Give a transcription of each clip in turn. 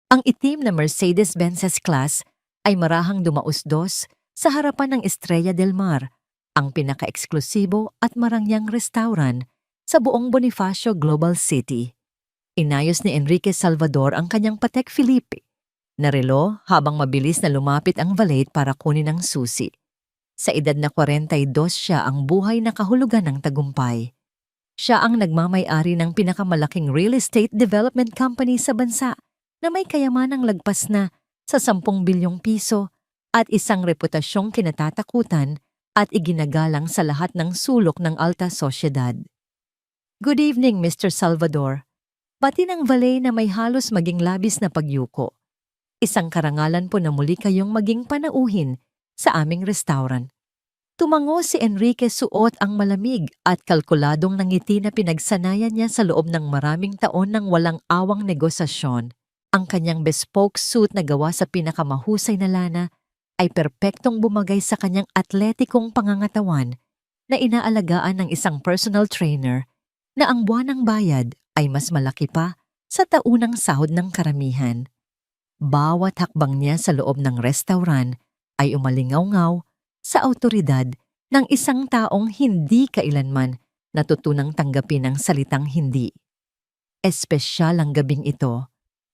Ang itim na Mercedes-Benz S-Class ay marahang dumausdos sa harapan ng Estrella del Mar, ang pinaka-eksklusibo at marangyang restaurant sa buong Bonifacio Global City. Inayos ni Enrique Salvador ang kanyang Patek Philippe na relo habang mabilis na lumapit ang valet para kunin ang susi. Sa edad na 42 siya ang buhay na kahulugan ng tagumpay. Siya ang nagmamay-ari ng pinakamalaking real estate development company sa bansa na may kayamanang lagpas na sa 10 bilyong piso at isang reputasyong kinatatakutan at iginagalang sa lahat ng sulok ng alta sosyedad. Good evening, Mr. Salvador. Pati ng valet na may halos maging labis na pagyuko. Isang karangalan po na muli kayong maging panauhin sa aming restaurant. Tumango si Enrique suot ang malamig at kalkuladong ngiti na pinagsanayan niya sa loob ng maraming taon ng walang awang negosasyon. Ang kanyang bespoke suit na gawa sa pinakamahusay na lana ay perpektong bumagay sa kanyang atletikong pangangatawan na inaalagaan ng isang personal trainer na ang buwanang bayad ay mas malaki pa sa taunang sahod ng karamihan. Bawat hakbang niya sa loob ng restaurant ay umalingaw-ngaw sa awtoridad ng isang taong hindi kailanman natutunang tanggapin ang salitang hindi. Espesyal ang gabing ito.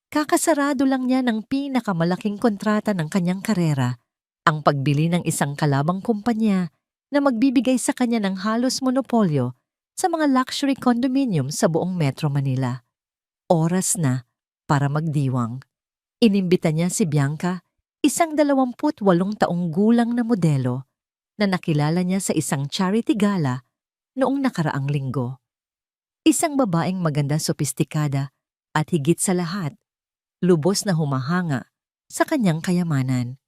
Kakasarado lang niya ng pinakamalaking kontrata ng kanyang karera, ang pagbili ng isang kalabang kumpanya na magbibigay sa kanya ng halos monopolyo sa mga luxury condominium sa buong Metro Manila. Oras na para magdiwang. Inimbita niya si Bianca, isang 28 taong gulang na modelo na nakilala niya sa isang charity gala noong nakaraang linggo. Isang babaeng maganda, sopistikada at higit sa lahat, lubos na humahanga sa kanyang kayamanan.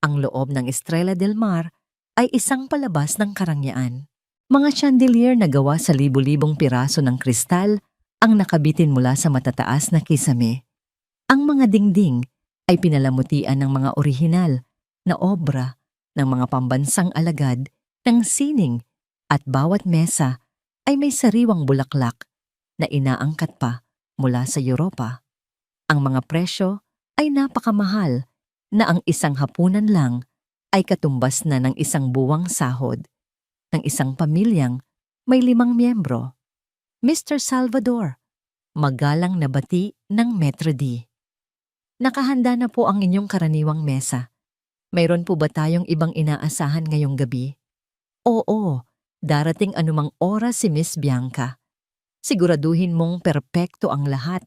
Ang loob ng Estrella del Mar ay isang palabas ng karangyaan. Mga chandelier na gawa sa libu-libong piraso ng kristal ang nakabitin mula sa matataas na kisame. Ang mga dingding ay pinalamutian ng mga orihinal na obra ng mga pambansang alagad ng sining at bawat mesa ay may sariwang bulaklak na inaangkat pa mula sa Europa. Ang mga presyo ay napakamahal na ang isang hapunan lang ay katumbas na ng isang buwang sahod ng isang pamilyang may 5 miyembro. Mr. Salvador, magalang na bati ng Metro D. Nakahanda na po ang inyong karaniwang mesa. Mayroon po ba tayong ibang inaasahan ngayong gabi? Oo, darating anumang oras si Miss Bianca. Siguraduhin mong perpekto ang lahat.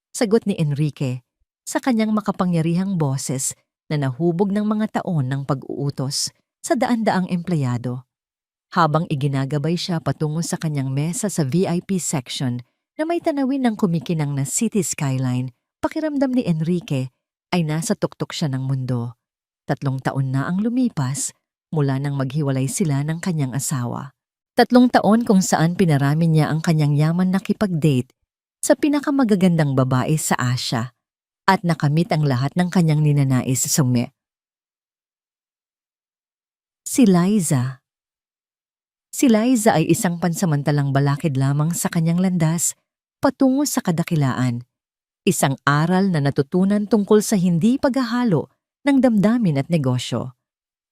Sagot ni Enrique sa kanyang makapangyarihang boses na nahubog ng mga taon ng pag-uutos sa daan-daang empleyado. Habang iginagabay siya patungo sa kanyang mesa sa VIP section na may tanawin ng kumikinang na city skyline, pakiramdam ni Enrique ay nasa tuktok siya ng mundo. 3 taon na ang lumipas mula nang maghiwalay sila ng kanyang asawa. 3 taon kung saan pinarami niya ang kanyang yaman na kipag-date sa pinakamagagandang babae sa Asia at nakamit ang lahat ng kanyang ninanais sa sume. Si Liza. Si Liza ay isang pansamantalang balakid lamang sa kanyang landas patungo sa kadakilaan. Isang aral na natutunan tungkol sa hindi paghahalo ng damdamin at negosyo.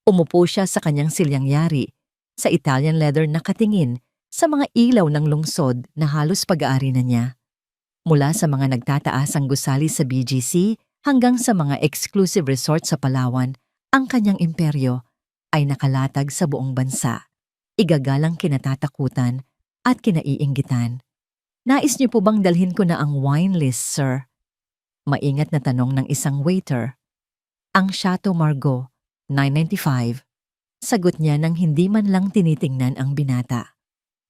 Umupo siya sa kanyang silyang-yari, sa Italian leather na katingin sa mga ilaw ng lungsod na halos pag-aari na niya. Mula sa mga nagtataasang gusali sa BGC hanggang sa mga exclusive resort sa Palawan, ang kanyang imperyo ay nakalatag sa buong bansa. Igagalang kinatatakutan at kinaiinggitan. Nais niyo po bang dalhin ko na ang wine list, sir? Maingat na tanong ng isang waiter. Ang Chateau Margaux, $9.95. Sagot niya nang hindi man lang tinitingnan ang binata.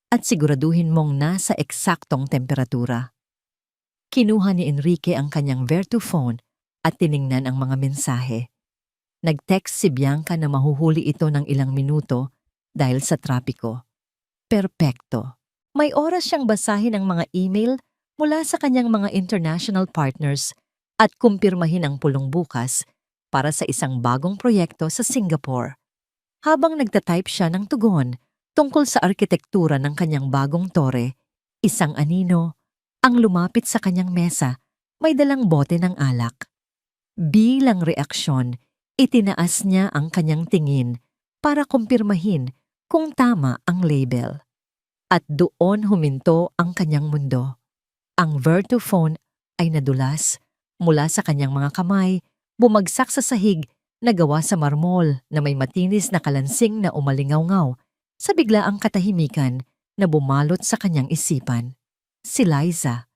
At siguraduhin mong nasa eksaktong temperatura. Kinuha ni Enrique ang kanyang Vertuphone at tiningnan ang mga mensahe. Nag-text si Bianca na mahuhuli ito ng ilang minuto dahil sa trapiko. Perpekto. May oras siyang basahin ang mga email mula sa kanyang mga international partners at kumpirmahin ang pulong bukas para sa isang bagong proyekto sa Singapore. Habang nagtatype siya ng tugon tungkol sa arkitektura ng kanyang bagong tore, isang anino ang lumapit sa kanyang mesa may dalang bote ng alak. Bilang reaksyon, itinaas niya ang kanyang tingin para kumpirmahin kung tama ang label. At doon huminto ang kanyang mundo. Ang Vertuphone ay nadulas mula sa kanyang mga kamay, bumagsak sa sahig na gawa sa marmol na may matinis na kalansing na umalingaw-ngaw sa biglaang katahimikan na bumalot sa kanyang isipan. Si Liza.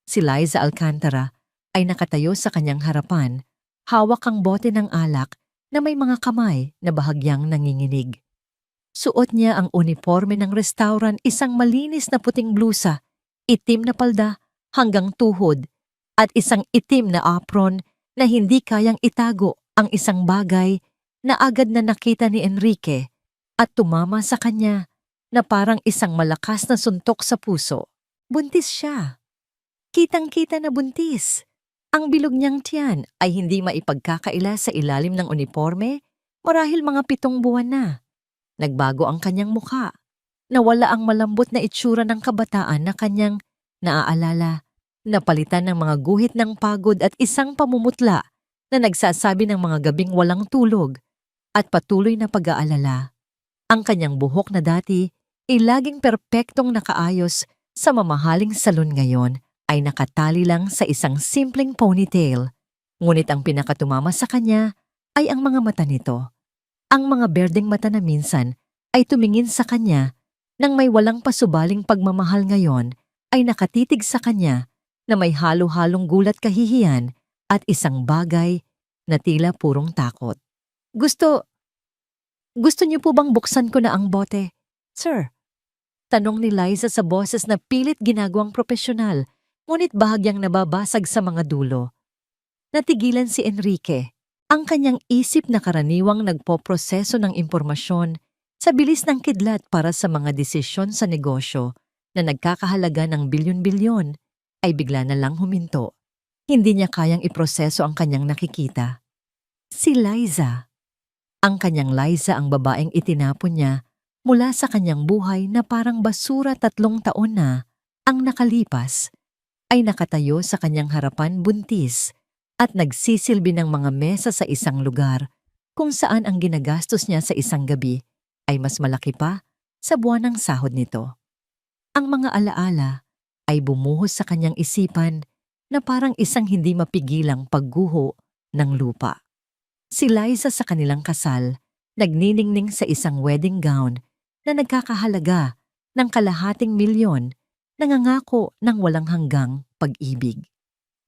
Si Liza Alcantara ay nakatayo sa kanyang harapan, hawak ang bote ng alak na may mga kamay na bahagyang nanginginig. Suot niya ang uniforme ng restaurant, isang malinis na puting blusa, itim na palda hanggang tuhod, at isang itim na apron na hindi kayang itago ang isang bagay na agad na nakita ni Enrique at tumama sa kanya na parang isang malakas na suntok sa puso. Buntis siya. Kitang-kita na buntis. Ang bilog niyang tiyan ay hindi maipagkakaila sa ilalim ng uniforme, marahil mga 7 buwan na. Nagbago ang kanyang mukha. Nawala ang malambot na itsura ng kabataan na kanyang naaalala. Napalitan ng mga guhit ng pagod at isang pamumutla na nagsasabi ng mga gabing walang tulog at patuloy na pag-aalala. Ang kanyang buhok na dati ay laging perpektong nakaayos sa mamahaling salon ngayon ay nakatali lang sa isang simpleng ponytail. Ngunit ang pinakatumama sa kanya ay ang mga mata nito. Ang mga berdeng mata na minsan ay tumingin sa kanya nang may walang pasubaling pagmamahal ngayon ay nakatitig sa kanya na may halo-halong gulat, kahihiyan at isang bagay na tila purong takot. Gusto niyo po bang buksan ko na ang bote, sir? Tanong ni Liza sa boses na pilit ginagawang propesyonal, ngunit bahagyang nababasag sa mga dulo. Natigilan si Enrique. Ang kanyang isip na karaniwang nagpoproseso ng impormasyon sa bilis ng kidlat para sa mga desisyon sa negosyo na nagkakahalaga ng bilyon-bilyon ay bigla na lang huminto. Hindi niya kayang iproseso ang kanyang nakikita. Si Liza. Ang kanyang Liza ang babaeng itinapon niya mula sa kanyang buhay na parang basura 3 taon na ang nakalipas, ay nakatayo sa kanyang harapan buntis at nagsisilbi ng mga mesa sa isang lugar kung saan ang ginagastos niya sa isang gabi ay mas malaki pa sa buwan ng sahod nito. Ang mga alaala ay bumuhos sa kanyang isipan na parang isang hindi mapigilang pagguho ng lupa. Si Liza sa kanilang kasal, nagniningning sa isang wedding gown na nagkakahalaga ng ₱250,000, nangangako ng walang hanggang pag-ibig.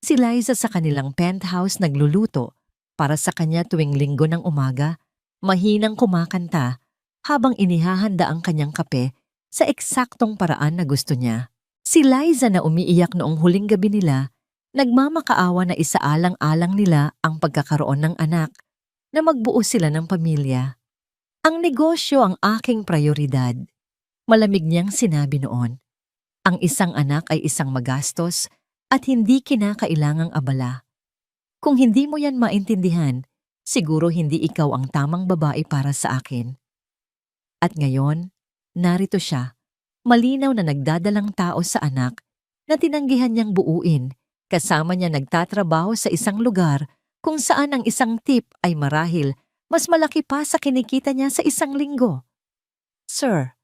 Si Liza sa kanilang penthouse nagluluto para sa kanya tuwing Linggo ng umaga, mahinang kumakanta habang inihahanda ang kanyang kape sa eksaktong paraan na gusto niya. Si Liza na umiiyak noong huling gabi nila, nagmamakaawa na isaalang-alang nila ang pagkakaroon ng anak, na magbuo sila ng pamilya. Ang negosyo ang aking prioridad. Malamig niyang sinabi noon. Ang isang anak ay isang magastos at hindi kinakailangang abala. Kung hindi mo yan maintindihan, siguro hindi ikaw ang tamang babae para sa akin. At ngayon, narito siya, malinaw na nagdadalang tao sa anak na tinanggihan niyang buuin, kasama niya nagtatrabaho sa isang lugar kung saan ang isang tip ay marahil mas malaki pa sa kinikita niya sa isang linggo. Sir,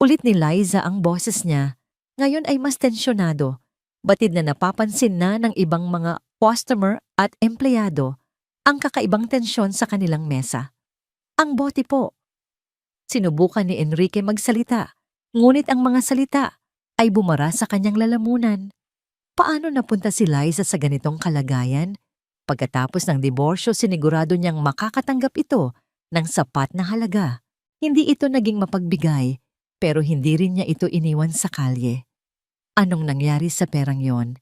ulit ni Liza ang boses niya, ngayon ay mas tensyonado. Batid na napapansin na ng ibang mga customer at empleyado ang kakaibang tensyon sa kanilang mesa. Ang bote po. Sinubukan ni Enrique magsalita, ngunit ang mga salita ay bumara sa kanyang lalamunan. Paano napunta si Liza sa ganitong kalagayan? Pagkatapos ng diborsyo, sinigurado niyang makakatanggap ito ng sapat na halaga. Hindi ito naging mapagbigay, pero hindi rin niya ito iniwan sa kalye. Anong nangyari sa perang yon?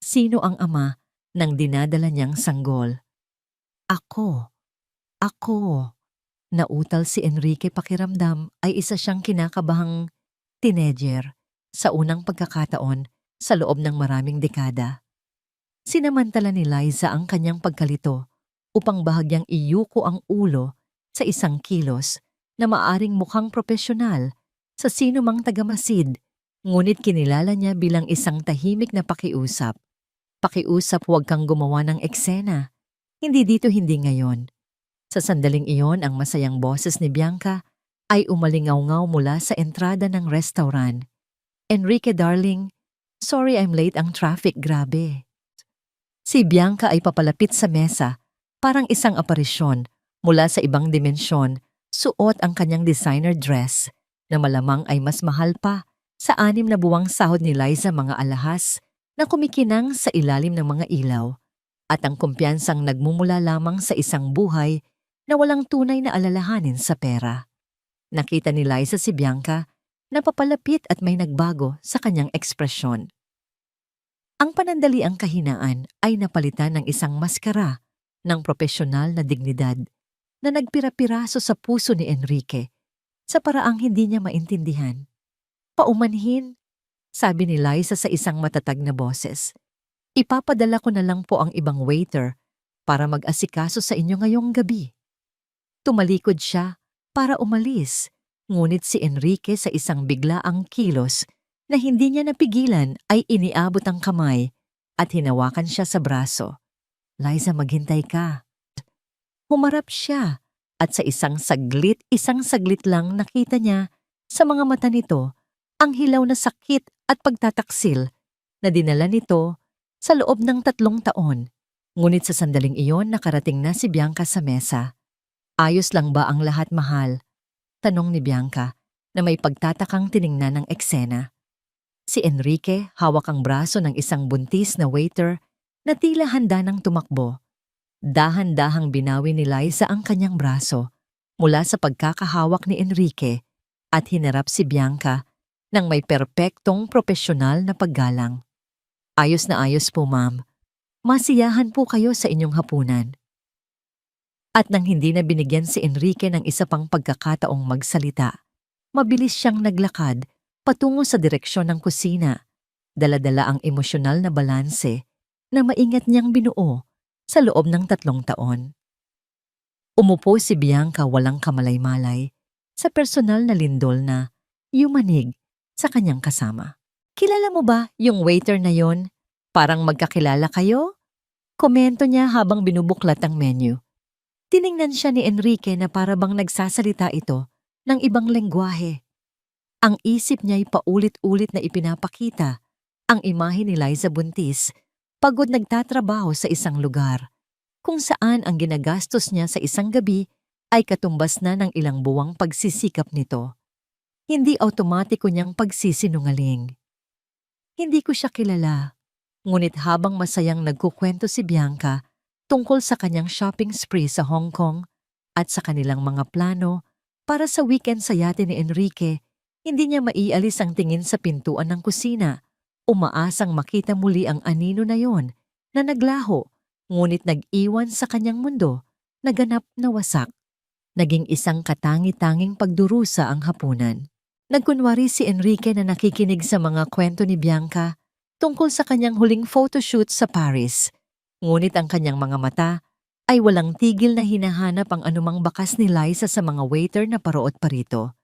Sino ang ama ng dinadala niyang sanggol? Ako. Nautal si Enrique, pakiramdam ay isa siyang kinakabahang teenager sa unang pagkakataon sa loob ng maraming dekada. Sinamantala ni Liza ang kanyang pagkalito upang bahagyang iyuko ang ulo sa isang kilos na maaring mukhang propesyonal sa sino mang tagamasid, ngunit kinilala niya bilang isang tahimik na pakiusap. Pakiusap, huwag kang gumawa ng eksena. Hindi dito, hindi ngayon. Sa sandaling iyon, ang masayang boses ni Bianca ay umalingaw-ngaw mula sa entrada ng restaurant. Enrique darling, sorry I'm late, ang traffic grabe. Si Bianca ay papalapit sa mesa, parang isang aparisyon mula sa ibang dimensyon, suot ang kanyang designer dress na malamang ay mas mahal pa sa 6 na buwang sahod ni Liza, mga alahas na kumikinang sa ilalim ng mga ilaw at ang kumpiyansang nagmumula lamang sa isang buhay na walang tunay na alalahanin sa pera. Nakita ni Liza si Bianca na papalapit at may nagbago sa kanyang ekspresyon. Ang panandaliang kahinaan ay napalitan ng isang maskara ng propesyonal na dignidad na nagpira-piraso sa puso ni Enrique sa paraang hindi niya maintindihan. Paumanhin, sabi ni Liza sa isang matatag na boses. Ipapadala ko na lang po ang ibang waiter para mag-asikaso sa inyo ngayong gabi. Tumalikod siya para umalis, ngunit si Enrique sa isang biglaang kilos na hindi niya napigilan ay iniabot ang kamay at hinawakan siya sa braso. Liza, maghintay ka. Humarap siya at sa isang saglit lang nakita niya sa mga mata nito ang hilaw na sakit at pagtataksil na dinala nito sa loob ng 3 taon. Ngunit sa sandaling iyon nakarating na si Bianca sa mesa. Ayos lang ba ang lahat, mahal? Tanong ni Bianca na may pagtatakang tiningnan ng eksena. Si Enrique hawak ang braso ng isang buntis na waiter na tila handa ng tumakbo. Dahan-dahang binawi ni Liza ang kanyang braso mula sa pagkakahawak ni Enrique at hinarap si Bianca ng may perpektong propesyonal na paggalang. Ayos na ayos po, ma'am. Masiyahan po kayo sa inyong hapunan. At nang hindi na binigyan si Enrique ng isa pang pagkakataong magsalita, mabilis siyang naglakad patungo sa direksyon ng kusina, dala-dala ang emosyonal na balanse na maingat niyang binuo sa loob ng 3 taon. Umupo si Bianca walang kamalay-malay sa personal na lindol na yumanig sa kanyang kasama. Kilala mo ba yung waiter na yon? Parang magkakilala kayo? Komento niya habang binubuklat ang menu. Tiningnan siya ni Enrique na para bang nagsasalita ito ng ibang lengguwahe. Ang isip niya'y paulit-ulit na ipinapakita ang imahe ni Liza buntis, pagod nagtatrabaho sa isang lugar, kung saan ang ginagastos niya sa isang gabi ay katumbas na ng ilang buwang pagsisikap nito. Hindi automatiko niyang pagsisinungaling. Hindi ko siya kilala, ngunit habang masayang nagkukwento si Bianca tungkol sa kanyang shopping spree sa Hong Kong at sa kanilang mga plano para sa weekend sa yate ni Enrique, hindi niya maialis ang tingin sa pintuan ng kusina, umaasang makita muli ang anino na yon na naglaho, ngunit nag-iwan sa kanyang mundo na ganap na wasak. Naging isang katangi-tanging pagdurusa ang hapunan. Nagkunwari si Enrique na nakikinig sa mga kwento ni Bianca tungkol sa kanyang huling photoshoot sa Paris, ngunit ang kanyang mga mata ay walang tigil na hinahanap ang anumang bakas ni Liza sa mga waiter na paroot parito.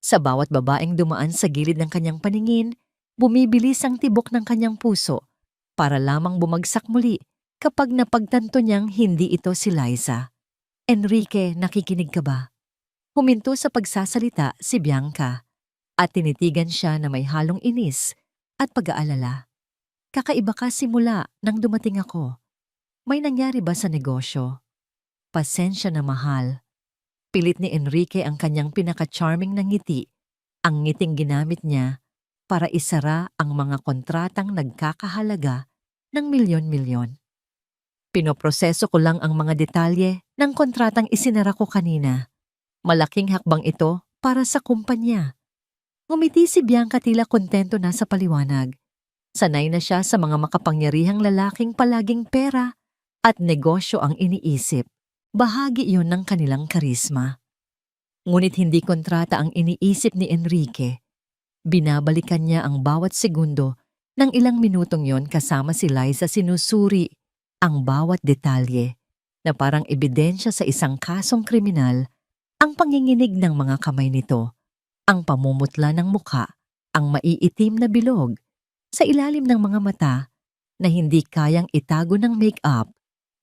Sa bawat babaeng dumaan sa gilid ng kanyang paningin, bumibilis ang tibok ng kanyang puso para lamang bumagsak muli kapag napagtanto niyang hindi ito si Liza. Enrique, nakikinig ka ba? Huminto sa pagsasalita si Bianca at tinitigan siya na may halong inis at pag-aalala. Kakaiba ka simula nang dumating ako. May nangyari ba sa negosyo? Pasensya na, mahal. Pilit ni Enrique ang kanyang pinaka-charming na ngiti, ang ngiting ginamit niya para isara ang mga kontratang nagkakahalaga ng milyon-milyon. Pinoproseso ko lang ang mga detalye ng kontratang isinara ko kanina. Malaking hakbang ito para sa kumpanya. Ngumiti si Bianca, tila kontento na sa paliwanag. Sanay na siya sa mga makapangyarihang lalaking palaging pera at negosyo ang iniisip. Bahagi iyon ng kanilang karisma. Ngunit hindi kontrata ang iniisip ni Enrique. Binabalikan niya ang bawat segundo ng ilang minutong yon kasama si Liza, sinusuri ang bawat detalye na parang ebidensya sa isang kasong kriminal, ang panginginig ng mga kamay nito, ang pamumutla ng mukha, ang maiitim na bilog sa ilalim ng mga mata na hindi kayang itago ng make-up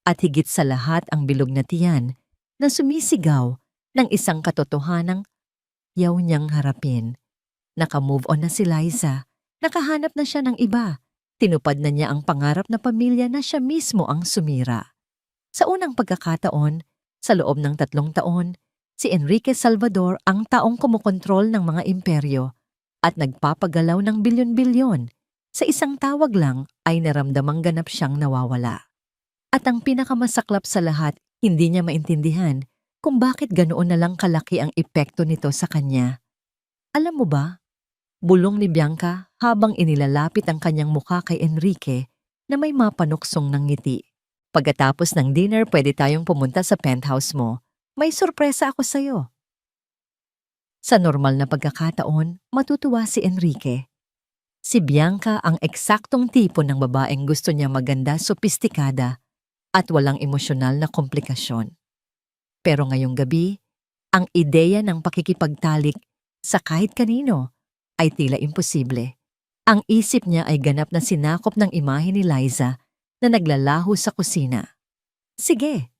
at higit sa lahat ang bilog na tiyan na sumisigaw ng isang katotohanang yaw niyang harapin. Naka-move on na si Liza. Nakahanap na siya ng iba. Tinupad na niya ang pangarap na pamilya na siya mismo ang sumira. Sa unang pagkakataon, sa loob ng 3 taon, si Enrique Salvador ang taong kumukontrol ng mga imperyo at nagpapagalaw ng bilyon-bilyon. Sa isang tawag lang ay naramdamang ganap siyang nawawala. At ang pinakamasaklap sa lahat, hindi niya maintindihan kung bakit ganoon na lang kalaki ang epekto nito sa kanya. Alam mo ba? Bulong ni Bianca habang inilalapit ang kanyang mukha kay Enrique na may mapanuksong ng ngiti. Pagkatapos ng dinner, pwede tayong pumunta sa penthouse mo. May sorpresa ako sa'yo. Sa normal na pagkakataon, matutuwa si Enrique. Si Bianca ang eksaktong tipo ng babaeng gusto niya maganda, sopistikada at walang emosyonal na komplikasyon. Pero ngayong gabi, ang ideya ng pakikipagtalik sa kahit kanino ay tila imposible. Ang isip niya ay ganap na sinakop ng imahe ni Liza na naglalaho sa kusina. Sige,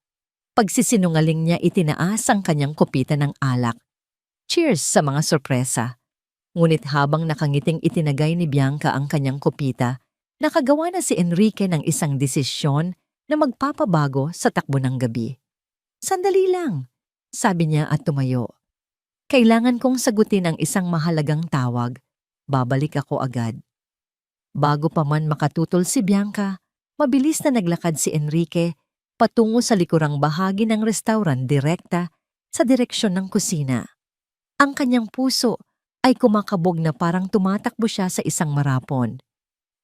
pagsisinungaling niya itinaas ang kanyang kupita ng alak. Cheers sa mga sorpresa. Ngunit habang nakangiting itinagay ni Bianca ang kanyang kupita, nakagawa na si Enrique ng isang desisyon na magpapabago sa takbo ng gabi. Sandali lang, sabi niya at tumayo. Kailangan kong sagutin ang isang mahalagang tawag. Babalik ako agad. Bago pa man makatutol si Bianca, mabilis na naglakad si Enrique patungo sa likurang bahagi ng restaurant direkta sa direksyon ng kusina. Ang kanyang puso ay kumakabog na parang tumatakbo siya sa isang marapon.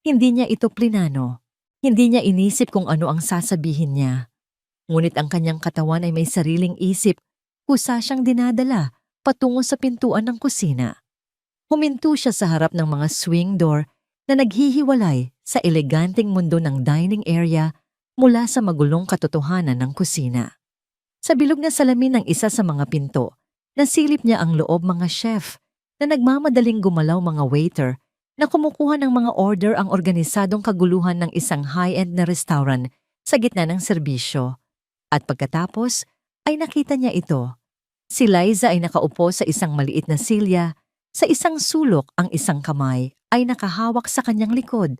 Hindi niya ito plinano. Hindi niya inisip kung ano ang sasabihin niya. Ngunit ang kanyang katawan ay may sariling isip, kusa siyang dinadala patungo sa pintuan ng kusina. Huminto siya sa harap ng mga swing door na naghihiwalay sa eleganteng mundo ng dining area mula sa magulong katotohanan ng kusina. Sa bilog na salamin ng isa sa mga pinto, nasilip niya ang loob mga chef na nagmamadaling gumalaw mga waiter na kumukuha ng mga order ang organisadong kaguluhan ng isang high-end na restaurant sa gitna ng serbisyo. At pagkatapos ay nakita niya ito. Si Liza ay nakaupo sa isang maliit na silya. Sa isang sulok ang isang kamay ay nakahawak sa kanyang likod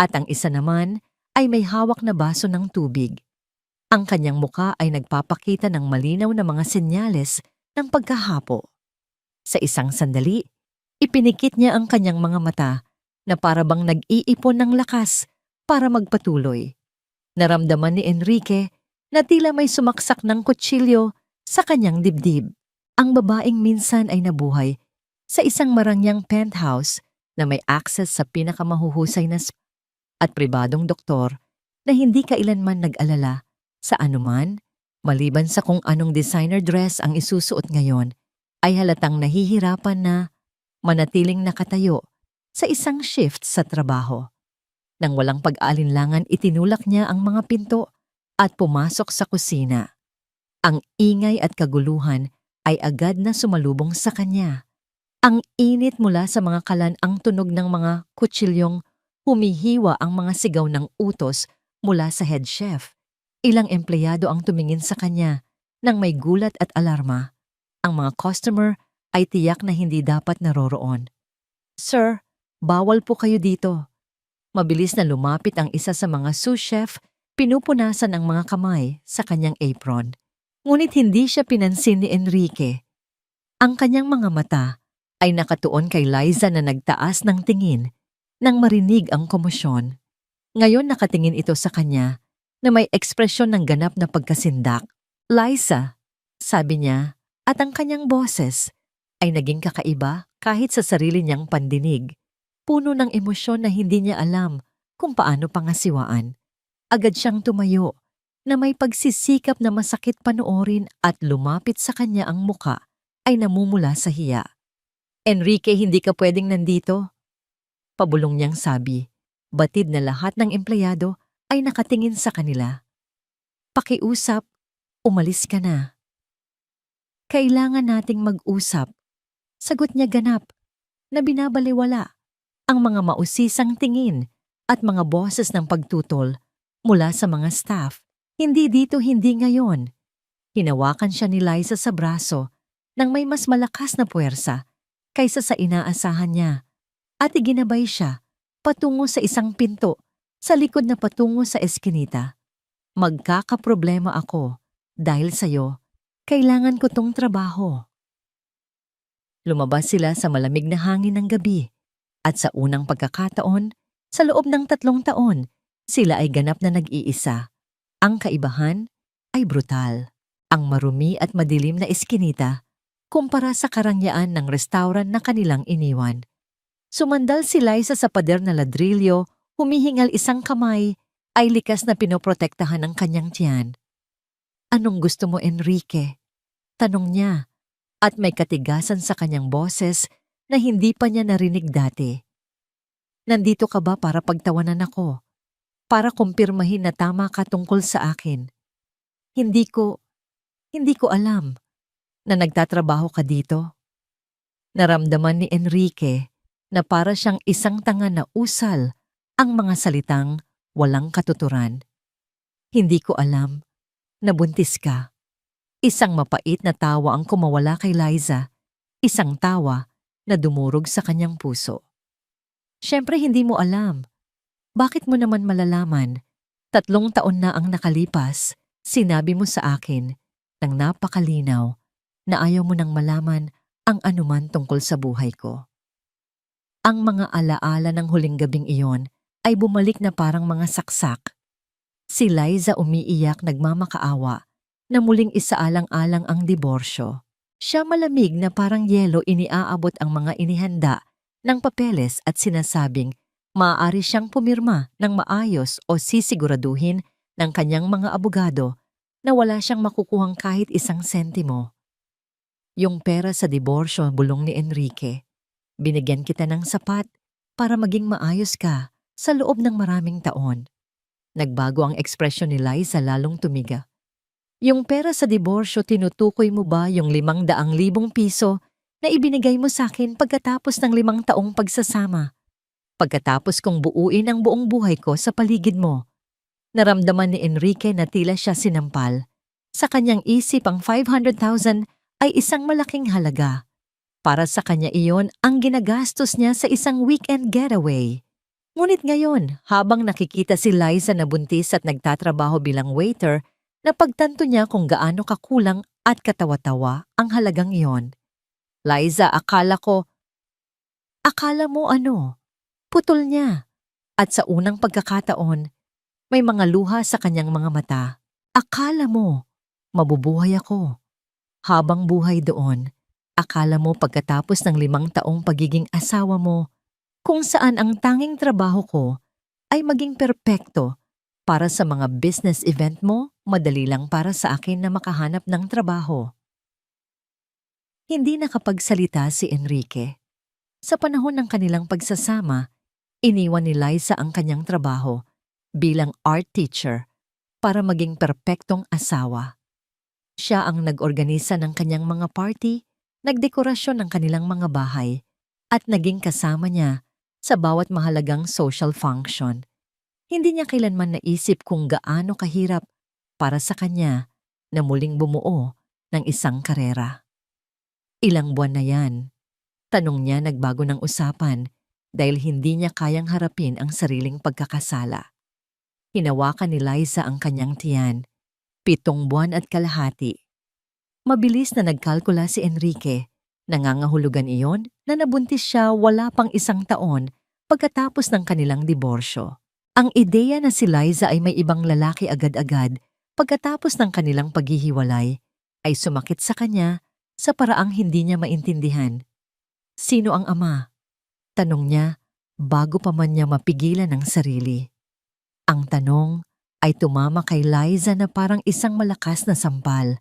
at ang isa naman ay may hawak na baso ng tubig. Ang kanyang muka ay nagpapakita ng malinaw na mga senyales ng pagkahapo. Sa isang sandali, ipinikit niya ang kanyang mga mata na para bang nag-iipon ng lakas para magpatuloy. Naramdaman ni Enrique na tila may sumaksak ng kutsilyo sa kanyang dibdib. Ang babaeng minsan ay nabuhay sa isang marangyang penthouse na may access sa pinakamahuhusay na spa at pribadong doktor na hindi kailanman nag-alala sa anuman, maliban sa kung anong designer dress ang isusuot ngayon, ay halatang nahihirapan na manatiling nakatayo sa isang shift sa trabaho. Nang walang pag-aalinlangan, itinulak niya ang mga pinto at pumasok sa kusina. Ang ingay at kaguluhan ay agad na sumalubong sa kanya. Ang init mula sa mga kalan, ang tunog ng mga kutsilyong, humihiwa ang mga sigaw ng utos mula sa head chef. Ilang empleyado ang tumingin sa kanya nang may gulat at alarma. Ang mga customer ay tiyak na hindi dapat naroroon. Sir, bawal po kayo dito. Mabilis na lumapit ang isa sa mga sous chef, pinupunasan ang mga kamay sa kanyang apron. Ngunit hindi siya pinansin ni Enrique. Ang kanyang mga mata ay nakatuon kay Liza na nagtaas ng tingin nang marinig ang komosyon. Ngayon nakatingin ito sa kanya na may ekspresyon ng ganap na pagkasindak. Liza, sabi niya, at ang kanyang boses ay naging kakaiba kahit sa sarili niyang pandinig. Puno ng emosyon na hindi niya alam kung paano pangasiwaan. Agad siyang tumayo na may pagsisikap na masakit panoorin at lumapit sa kanya ang muka ay namumula sa hiya. Enrique, hindi ka pwedeng nandito. Pabulong niyang sabi. Batid na lahat ng empleyado ay nakatingin sa kanila. Pakiusap, umalis ka na. Kailangan nating mag-usap. Sagot niya ganap, na binabaliwala ang mga mausisang tingin at mga boses ng pagtutol mula sa mga staff. Hindi dito, hindi ngayon. Hinawakan siya ni Liza sa braso nang may mas malakas na puwersa kaysa sa inaasahan niya at iginabay siya patungo sa isang pinto sa likod na patungo sa eskinita. Magkakaproblema ako dahil sa'yo. Kailangan ko tong trabaho. Lumabas sila sa malamig na hangin ng gabi at sa unang pagkakataon, sa loob ng 3 taon, sila ay ganap na nag-iisa. Ang kaibahan ay brutal. Ang marumi at madilim na eskinita kumpara sa karangyaan ng restaurant na kanilang iniwan. Sumandal si Liza sa pader na ladrilyo, humihingal isang kamay, ay likas na pinoprotektahan ng kanyang tiyan. Anong gusto mo, Enrique? Tanong niya, at may katigasan sa kanyang boses na hindi pa niya narinig dati. Nandito ka ba para pagtawanan ako? Para kumpirmahin na tama ka tungkol sa akin? Hindi ko alam na nagtatrabaho ka dito. Naramdaman ni Enrique na para siyang isang tanga na usal ang mga salitang walang katuturan. Hindi ko alam na buntis ka. Isang mapait na tawa ang kumawala kay Liza, isang tawa na dumurog sa kanyang puso. Siyempre hindi mo alam. Bakit mo naman malalaman? 3 taon na ang nakalipas, sinabi mo sa akin nang napakalinaw na ayaw mo nang malaman ang anuman tungkol sa buhay ko. Ang mga alaala ng huling gabing iyon ay bumalik na parang mga saksak. Si Liza umiiyak nagmamakaawa na muling isaalang-alang ang diborsyo. Siya malamig na parang yelo iniaabot ang mga inihanda ng papeles at sinasabing maaari siyang pumirma ng maayos o sisiguraduhin ng kanyang mga abogado na wala siyang makukuhang kahit 1 sentimo. Yung pera sa diborsyo, bulong ni Enrique. Binigyan kita ng sapat para maging maayos ka sa loob ng maraming taon. Nagbago ang ekspresyon ni Liza, lalong tumiga. Yung pera sa diborsyo, tinutukoy mo ba yung 500,000 piso na ibinigay mo sa akin pagkatapos ng 5 taong pagsasama? Pagkatapos kong buuin ang buong buhay ko sa paligid mo. Naramdaman ni Enrique na tila siya sinampal. Sa kanyang isip ang 500,000 ay isang malaking halaga. Para sa kanya iyon ang ginagastos niya sa isang weekend getaway. Ngunit ngayon, habang nakikita si Liza na buntis at nagtatrabaho bilang waiter, napagtanto niya kung gaano kakulang at katawa-tawa ang halagang iyon. Liza, akala mo ano? Putol niya. At sa unang pagkakataon, may mga luha sa kanyang mga mata. Akala mo, mabubuhay ako. Habang buhay doon, akala mo pagkatapos ng 5 taong pagiging asawa mo, kung saan ang tanging trabaho ko ay maging perpekto. Para sa mga business event mo, madali lang para sa akin na makahanap ng trabaho. Hindi nakapagsalita si Enrique. Sa panahon ng kanilang pagsasama, iniwan ni Liza ang kanyang trabaho bilang art teacher para maging perpektong asawa. Siya ang nag-organisa ng kanyang mga party, nagdekorasyon ng kanilang mga bahay, at naging kasama niya sa bawat mahalagang social function. Hindi niya kailanman naisip kung gaano kahirap para sa kanya na muling bumuo ng isang karera. Ilang buwan na yan, tanong niya, nagbago ng usapan dahil hindi niya kayang harapin ang sariling pagkakasala. Hinawakan ni Liza ang kanyang tiyan, 7 buwan at kalahati. Mabilis na nagkalkula si Enrique. Nangangahulugan iyon na nabuntis siya wala pang 1 taon pagkatapos ng kanilang diborsyo. Ang ideya na si Liza ay may ibang lalaki agad-agad pagkatapos ng kanilang paghihiwalay ay sumakit sa kanya sa paraang hindi niya maintindihan. Sino ang ama? Tanong niya bago pa man niya mapigilan ang sarili. Ang tanong ay tumama kay Liza na parang isang malakas na sampal.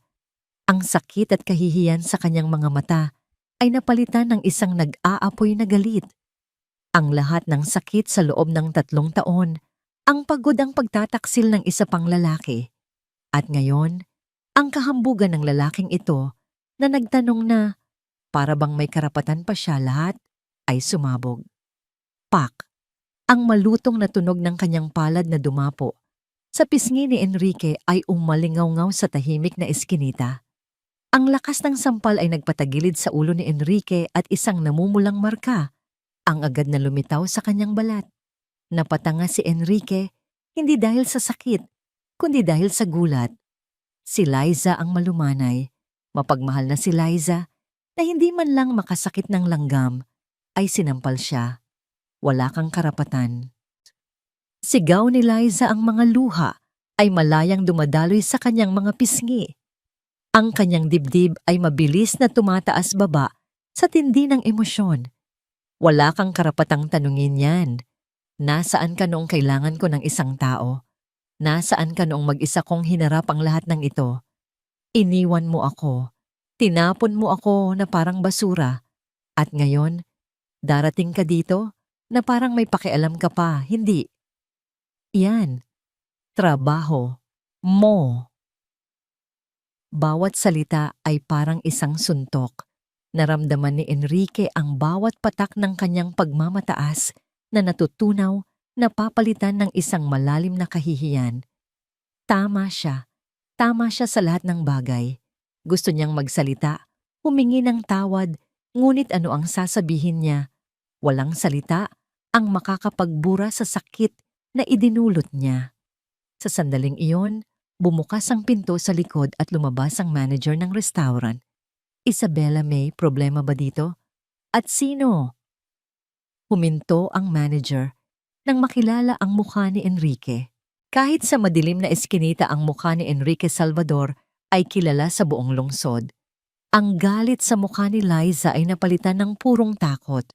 Ang sakit at kahihiyan sa kanyang mga mata ay napalitan ng isang nag-aapoy na galit. Ang lahat ng sakit sa loob ng 3 taon, ang pagod ang pagtataksil ng isa pang lalaki. At ngayon, ang kahambugan ng lalaking ito na nagtanong na para bang may karapatan pa siya, lahat ay sumabog. Pak! Ang malutong na tunog ng kanyang palad na dumapo sa pisngi ni Enrique ay umalingaw-ngaw sa tahimik na eskinita. Ang lakas ng sampal ay nagpatagilid sa ulo ni Enrique at isang namumulang marka ang agad na lumitaw sa kanyang balat. Napatanga si Enrique, hindi dahil sa sakit, kundi dahil sa gulat. Si Liza ang malumanay. Mapagmahal na si Liza na hindi man lang makasakit ng langgam ay sinampal siya. Wala kang karapatan. Sigaw ni Liza ang mga luha ay malayang dumadaloy sa kanyang mga pisngi. Ang kanyang dibdib ay mabilis na tumataas baba sa tindi ng emosyon. Wala kang karapatang tanungin yan. Nasaan ka noong kailangan ko ng isang tao? Nasaan ka noong mag-isa kong hinarap ang lahat ng ito? Iniwan mo ako. Tinapon mo ako na parang basura. At ngayon, darating ka dito na parang may pakialam ka pa, hindi? Yan. Trabaho. Mo. Bawat salita ay parang isang suntok. Naramdaman ni Enrique ang bawat patak ng kanyang pagmamataas na natutunaw na papalitan ng isang malalim na kahihiyan. Tama siya. Tama siya sa lahat ng bagay. Gusto niyang magsalita, humingi ng tawad, ngunit ano ang sasabihin niya? Walang salita ang makakapagbura sa sakit na idinulot niya. Sa sandaling iyon, bumukas ang pinto sa likod at lumabas ang manager ng restaurant. Isabella May, problema ba dito? At sino? Huminto ang manager nang makilala ang mukha ni Enrique. Kahit sa madilim na eskinita ang mukha ni Enrique Salvador ay kilala sa buong lungsod. Ang galit sa mukha ni Liza ay napalitan ng purong takot.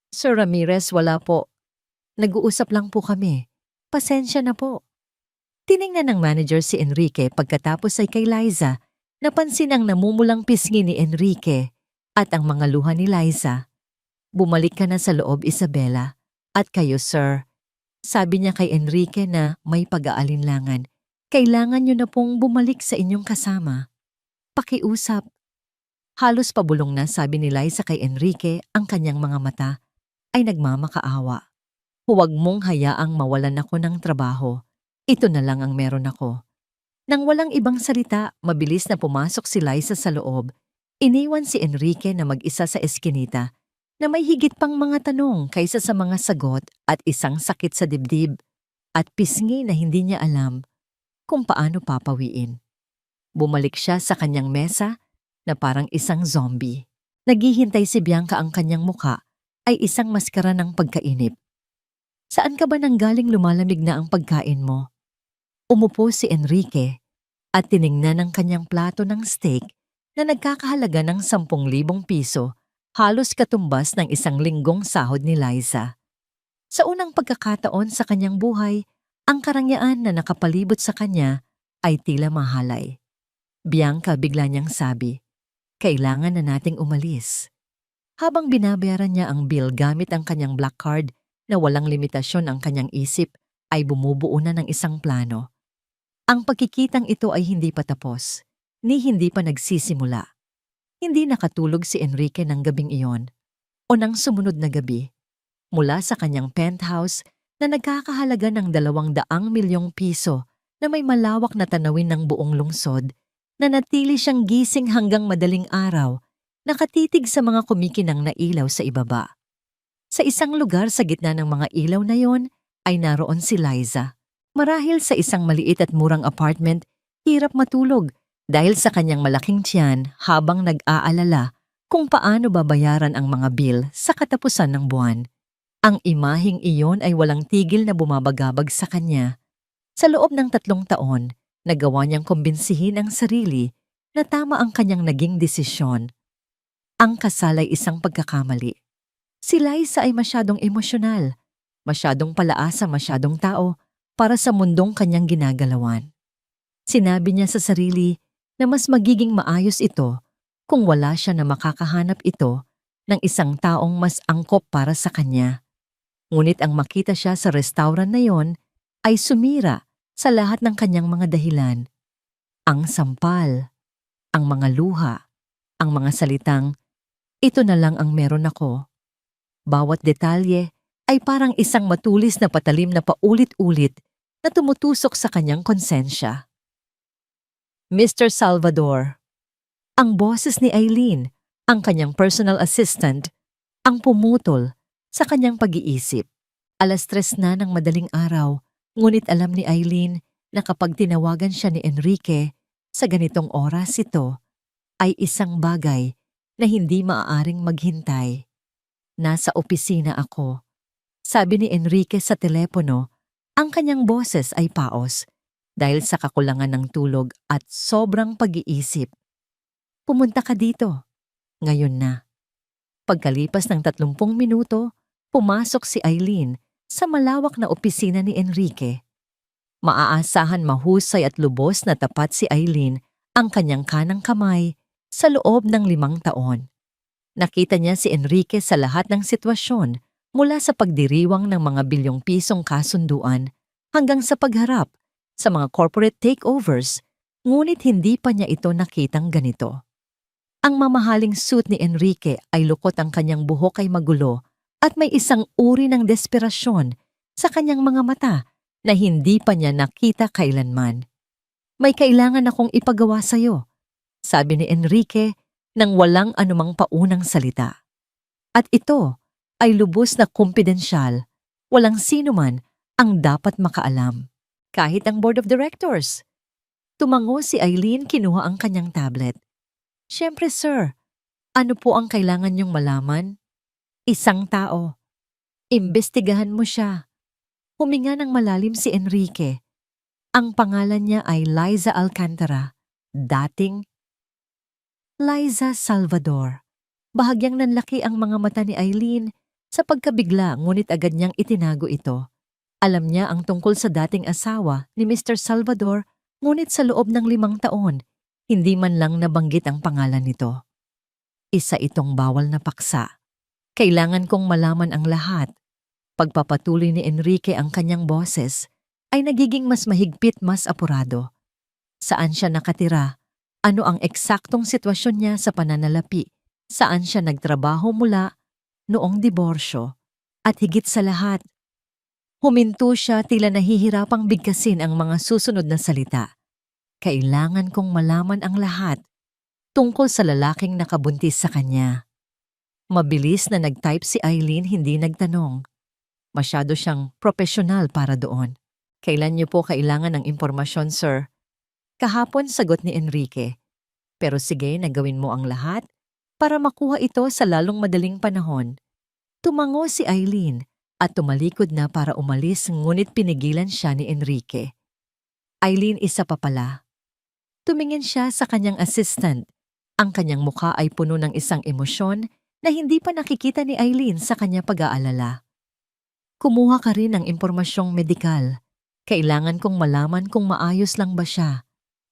Sir Ramirez, wala po. Nag-uusap lang po kami. Pasensya na po. Tiningnan ng manager si Enrique pagkatapos ay kay Liza. Napansin ang namumulang pisngi ni Enrique at ang mga luha ni Liza. Bumalik ka na sa loob, Isabela. At kayo, sir. Sabi niya kay Enrique na may pag-aalinlangan. Kailangan niyo na pong bumalik sa inyong kasama. Pakiusap. Halos pabulong na, sabi ni Liza kay Enrique, ang kanyang mga mata ay nagmamakaawa. Huwag mong hayaang mawalan ako ng trabaho. Ito na lang ang meron ako. Nang walang ibang salita, mabilis na pumasok si Liza sa loob. Iniwan si Enrique na mag-isa sa eskinita na may higit pang mga tanong kaysa sa mga sagot at isang sakit sa dibdib at pisngi na hindi niya alam kung paano papawiin. Bumalik siya sa kanyang mesa na parang isang zombie. Naghihintay si Bianca, ang kanyang muka ay isang maskara ng pagkainip. Saan ka ba nanggaling lumalamig na ang pagkain mo? Umupo si Enrique at tiningnan ang kanyang plato ng steak na nagkakahalaga ng 10,000 piso, halos katumbas ng 1 linggong sahod ni Liza. Sa unang pagkakataon sa kanyang buhay, ang karangyaan na nakapalibot sa kanya ay tila mahalay. Bianca, bigla niyang sabi, kailangan na nating umalis. Habang binabayaran niya ang bill gamit ang kanyang black card na walang limitasyon, ang kanyang isip ay bumubuo na ng isang plano. Ang pagkikitang ito ay hindi pa tapos, ni hindi pa nagsisimula. Hindi nakatulog si Enrique ng gabing iyon o ng sumunod na gabi. Mula sa kanyang penthouse na nagkakahalaga ng 200 milyong piso na may malawak na tanawin ng buong lungsod, nanatili siyang gising hanggang madaling araw, nakatitig sa mga kumikinang na ilaw sa ibaba. Sa isang lugar sa gitna ng mga ilaw na yon ay naroon si Liza. Marahil sa isang maliit at murang apartment, hirap matulog dahil sa kanyang malaking tiyan habang nag-aalala kung paano babayaran ang mga bill sa katapusan ng buwan. Ang imaheng iyon ay walang tigil na bumabagabag sa kanya. Sa loob ng 3 taon, nagawa niyang kumbinsihin ang sarili na tama ang kanyang naging desisyon. Ang kasal ay isang pagkakamali. Si Liza ay masyadong emosyonal, masyadong palaasa, masyadong tao para sa mundong kanyang ginagalawan. Sinabi niya sa sarili na mas magiging maayos ito kung wala siya na makakahanap ito ng isang taong mas angkop para sa kanya. Ngunit ang makita siya sa restaurant na yon ay sumira sa lahat ng kanyang mga dahilan. Ang sampal, ang mga luha, ang mga salitang, ito na lang ang meron ako. Bawat detalye ay parang isang matulis na patalim na paulit-ulit na tumutusok sa kanyang konsensya. Mr. Salvador. Ang boses ni Eileen, ang kanyang personal assistant, ang pumutol sa kanyang pag-iisip. 3:00 na ng madaling araw, ngunit alam ni Eileen na kapag tinawagan siya ni Enrique sa ganitong oras ito ay isang bagay na hindi maaaring maghintay. Nasa opisina ako. Sabi ni Enrique sa telepono, ang kanyang boses ay paos dahil sa kakulangan ng tulog at sobrang pag-iisip. Pumunta ka dito. Ngayon na. Pagkalipas ng 30 minuto, pumasok si Eileen sa malawak na opisina ni Enrique. Maaasahan mahusay at lubos na tapat si Eileen ang kanyang kanang kamay sa loob ng 5 taon. Nakita niya si Enrique sa lahat ng sitwasyon mula sa pagdiriwang ng mga bilyong pisong kasunduan hanggang sa pagharap sa mga corporate takeovers, ngunit hindi pa niya ito nakitang ganito. Ang mamahaling suit ni Enrique ay lukot, ang kanyang buhok ay magulo at may isang uri ng desperasyon sa kanyang mga mata na hindi pa niya nakita kailanman. May kailangan akong ipagawa sa'yo, sabi ni Enrique nang walang anumang paunang salita. At ito ay lubos na kumpidensyal, walang sino man ang dapat makaalam. Kahit ang board of directors. Tumango si Eileen, kinuha ang kanyang tablet. Siyempre sir, ano po ang kailangan niyong malaman? Isang tao. Imbestigahan mo siya. Huminga ng malalim si Enrique. Ang pangalan niya ay Liza Alcantara, dating Liza Salvador. Bahagyang nanlaki ang mga mata ni Eileen sa pagkabigla, ngunit agad niyang itinago ito. Alam niya ang tungkol sa dating asawa ni Mr. Salvador, ngunit sa loob ng 5 taon, hindi man lang nabanggit ang pangalan nito. Isa itong bawal na paksa. Kailangan kong malaman ang lahat. Pagpapatuloy ni Enrique ang kanyang boses, ay nagiging mas mahigpit, mas apurado. Saan siya nakatira? Ano ang eksaktong sitwasyon niya sa pananalapi? Saan siya nagtrabaho mula noong diborsyo? At higit sa lahat, huminto siya, tila nahihirapang bigkasin ang mga susunod na salita. Kailangan kong malaman ang lahat tungkol sa lalaking nakabuntis sa kanya. Mabilis na nag-type si Eileen, hindi nagtanong. Masyado siyang profesional para doon. Kailan niyo po kailangan ng impormasyon, sir? Kahapon, sagot ni Enrique. Pero sige, nagawin mo ang lahat para makuha ito sa lalong madaling panahon. Tumango si Eileen at tumalikod na para umalis, ngunit pinigilan siya ni Enrique. Eileen, isa pa pala. Tumingin siya sa kanyang assistant. Ang kanyang mukha ay puno ng isang emosyon na hindi pa nakikita ni Eileen sa kanya pag-aalala. Kumuha ka rin ng impormasyong medikal. Kailangan kong malaman kung maayos lang ba siya.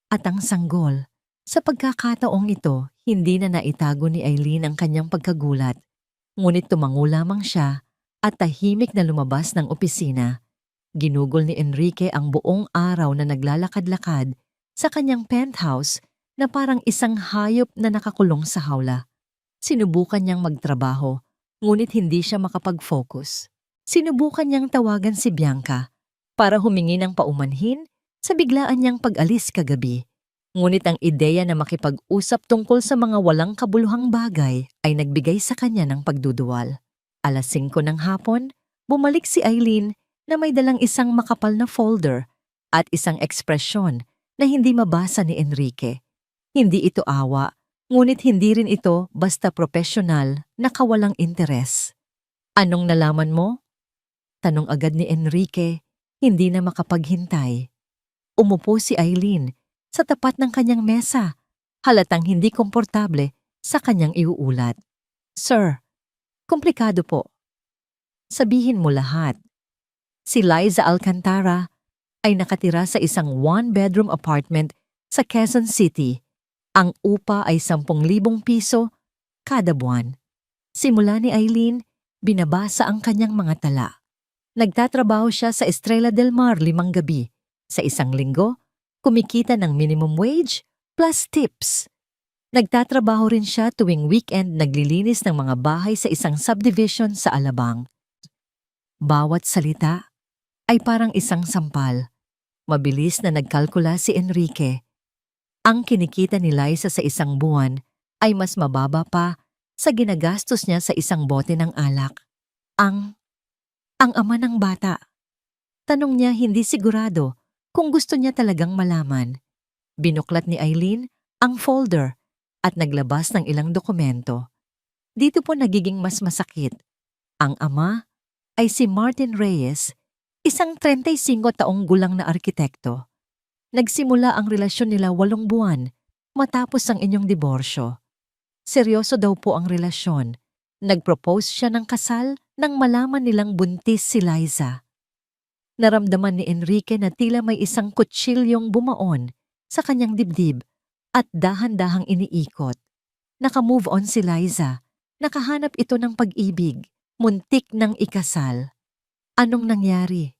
At ang sanggol, sa pagkakataong ito, hindi na naitago ni Eileen ang kanyang pagkagulat. Ngunit tumango lamang siya at tahimik na lumabas ng opisina. Ginugol ni Enrique ang buong araw na naglalakad-lakad sa kanyang penthouse na parang isang hayop na nakakulong sa hawla. Sinubukan niyang magtrabaho, ngunit hindi siya makapag-focus. Sinubukan niyang tawagan si Bianca para humingi ng paumanhin sa biglaan niyang pag-alis kagabi. Ngunit ang ideya na makipag-usap tungkol sa mga walang kabuluhang bagay ay nagbigay sa kanya ng pagduduwal. 5:00 ng hapon, bumalik si Eileen na may dalang isang makapal na folder at isang ekspresyon na hindi mabasa ni Enrique. Hindi ito awa, ngunit hindi rin ito basta profesional na kawalang interes. Anong nalaman mo? Tanong agad ni Enrique, hindi na makapaghintay. Umupo si Eileen sa tapat ng kanyang mesa, halatang hindi komportable sa kanyang iuulat. Sir, komplikado po. Sabihin mo lahat. Si Liza Alcantara ay nakatira sa isang 1-bedroom apartment sa Quezon City. Ang upa ay 10,000 piso kada buwan. Simula ni Eileen, binabasa ang kanyang mga tala. Nagtatrabaho siya sa Estrella del Mar 5 gabi. Sa isang linggo, kumikita ng minimum wage plus tips. Nagtatrabaho rin siya tuwing weekend, naglilinis ng mga bahay sa isang subdivision sa Alabang. Bawat salita ay parang isang sampal. Mabilis na nagkalkula si Enrique. Ang kinikita ni Liza sa isang buwan ay mas mababa pa sa ginagastos niya sa isang bote ng alak. Ang ama ng bata. Tanong niya hindi sigurado kung gusto niya talagang malaman. Binuklat ni Eileen ang folder at naglabas ng ilang dokumento. Dito po nagiging mas masakit. Ang ama ay si Martin Reyes, isang 35 taong gulang na arkitekto. Nagsimula ang relasyon nila 8 buwan matapos ang inyong diborsyo. Seryoso daw po ang relasyon. Nag-propose siya ng kasal nang malaman nilang buntis si Liza. Naramdaman ni Enrique na tila may isang kutsilyong bumaon sa kanyang dibdib at dahan-dahang iniikot. Naka-move on si Liza. Nakahanap ito ng pag-ibig. Muntik ng ikasal. Anong nangyari?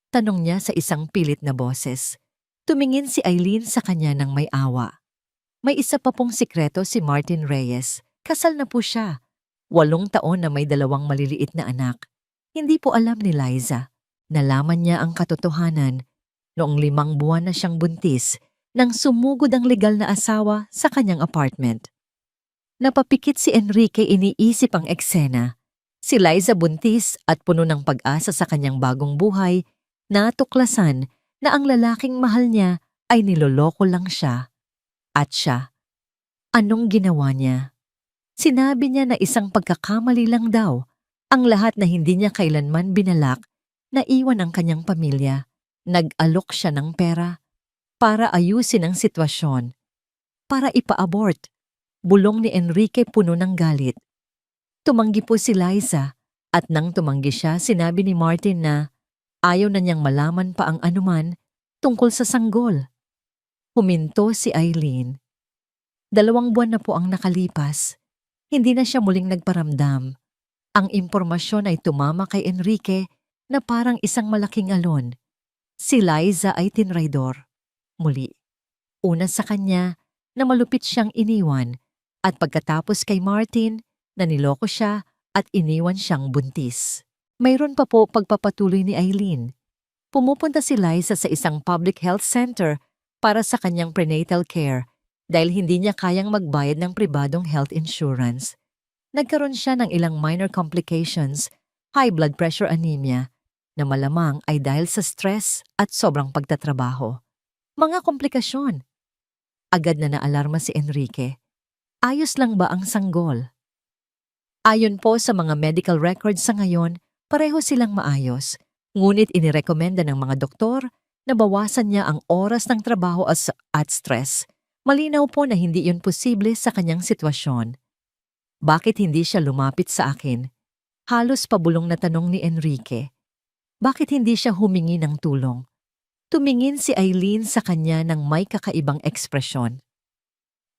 Tanong niya sa isang pilit na boses. Tumingin si Eileen sa kanya ng may awa. May isa pa pong sikreto si Martin Reyes. Kasal na po siya. 8 taon na may 2 maliliit na anak. Hindi po alam ni Liza. Nalaman niya ang katotohanan noong 5 buwan na siyang buntis nang sumugod ang legal na asawa sa kanyang apartment. Napapikit si Enrique, iniisip ang eksena. Si Liza buntis at puno ng pag-asa sa kanyang bagong buhay, natuklasan na ang lalaking mahal niya ay niloloko lang siya. At siya, anong ginawa niya? Sinabi niya na isang pagkakamali lang daw, ang lahat na hindi niya kailanman binalak, na iwan ang kanyang pamilya. Nag-alok siya ng pera para ayusin ang sitwasyon, para ipa-abort. Bulong ni Enrique puno ng galit. Tumanggi po si Liza at nang tumanggi siya, sinabi ni Martin na ayaw na niyang malaman pa ang anuman tungkol sa sanggol. Huminto si Eileen. 2 buwan na po ang nakalipas. Hindi na siya muling nagparamdam. Ang impormasyon ay tumama kay Enrique na parang isang malaking alon. Si Liza ay tinraidor. Muli, una sa kanya na malupit siyang iniwan at pagkatapos kay Martin na niloko siya at iniwan siyang buntis. Mayroon pa po pagpapatuloy ni Eileen. Pumupunta si Liza sa isang public health center para sa kanyang prenatal care dahil hindi niya kayang magbayad ng pribadong health insurance. Nagkaroon siya ng ilang minor complications, high blood pressure, anemia, na malamang ay dahil sa stress at sobrang pagtatrabaho. Mga komplikasyon. Agad na naalarma si Enrique. Ayos lang ba ang sanggol? Ayon po sa mga medical records sa ngayon, pareho silang maayos. Ngunit inirekomenda ng mga doktor na bawasan niya ang oras ng trabaho at stress. Malinaw po na hindi yun posible sa kanyang sitwasyon. Bakit hindi siya lumapit sa akin? Halos pabulong na tanong ni Enrique. Bakit hindi siya humingi ng tulong? Tumingin si Eileen sa kanya ng may kakaibang ekspresyon.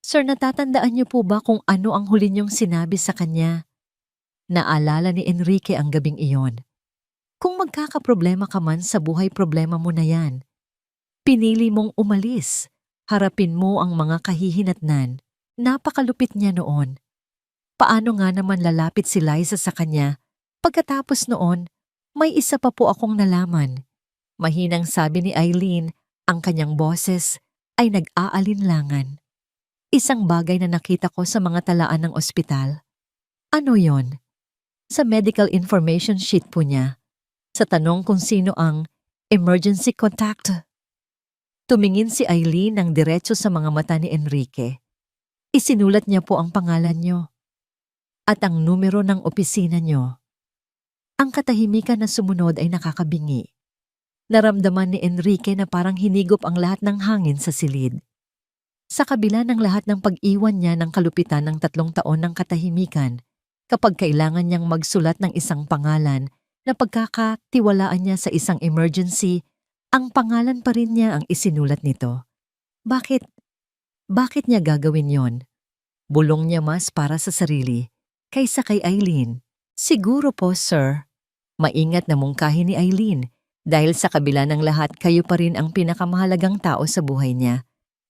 Sir, natatandaan niyo po ba kung ano ang huli niyong sinabi sa kanya? Naalala ni Enrique ang gabing iyon. Kung magkakaproblema ka man sa buhay, problema mo na yan. Pinili mong umalis. Harapin mo ang mga kahihinatnan. Napakalupit niya noon. Paano nga naman lalapit si Liza sa kanya? Pagkatapos noon, may isa pa po akong nalaman. Mahinang sabi ni Eileen, ang kanyang boses ay nag-aalinlangan. Isang bagay na nakita ko sa mga talaan ng ospital. Ano yon? Sa medical information sheet po niya. Sa tanong kung sino ang emergency contact. Tumingin si Eileen ng diretso sa mga mata ni Enrique. Isinulat niya po ang pangalan niyo at ang numero ng opisina niyo. Ang katahimikan na sumunod ay nakakabingi. Naramdaman ni Enrique na parang hinigop ang lahat ng hangin sa silid. Sa kabila ng lahat ng pag-iwan niya ng kalupitan ng 3 taon ng katahimikan, kapag kailangan niyang magsulat ng isang pangalan na pagkakatiwalaan niya sa isang emergency, ang pangalan pa rin niya ang isinulat nito. Bakit? Bakit niya gagawin yon? Bulong niya mas para sa sarili kaysa kay Eileen. Siguro po, sir. Maingat na mungkahi ni Eileen dahil sa kabila ng lahat, kayo pa rin ang pinakamahalagang tao sa buhay niya.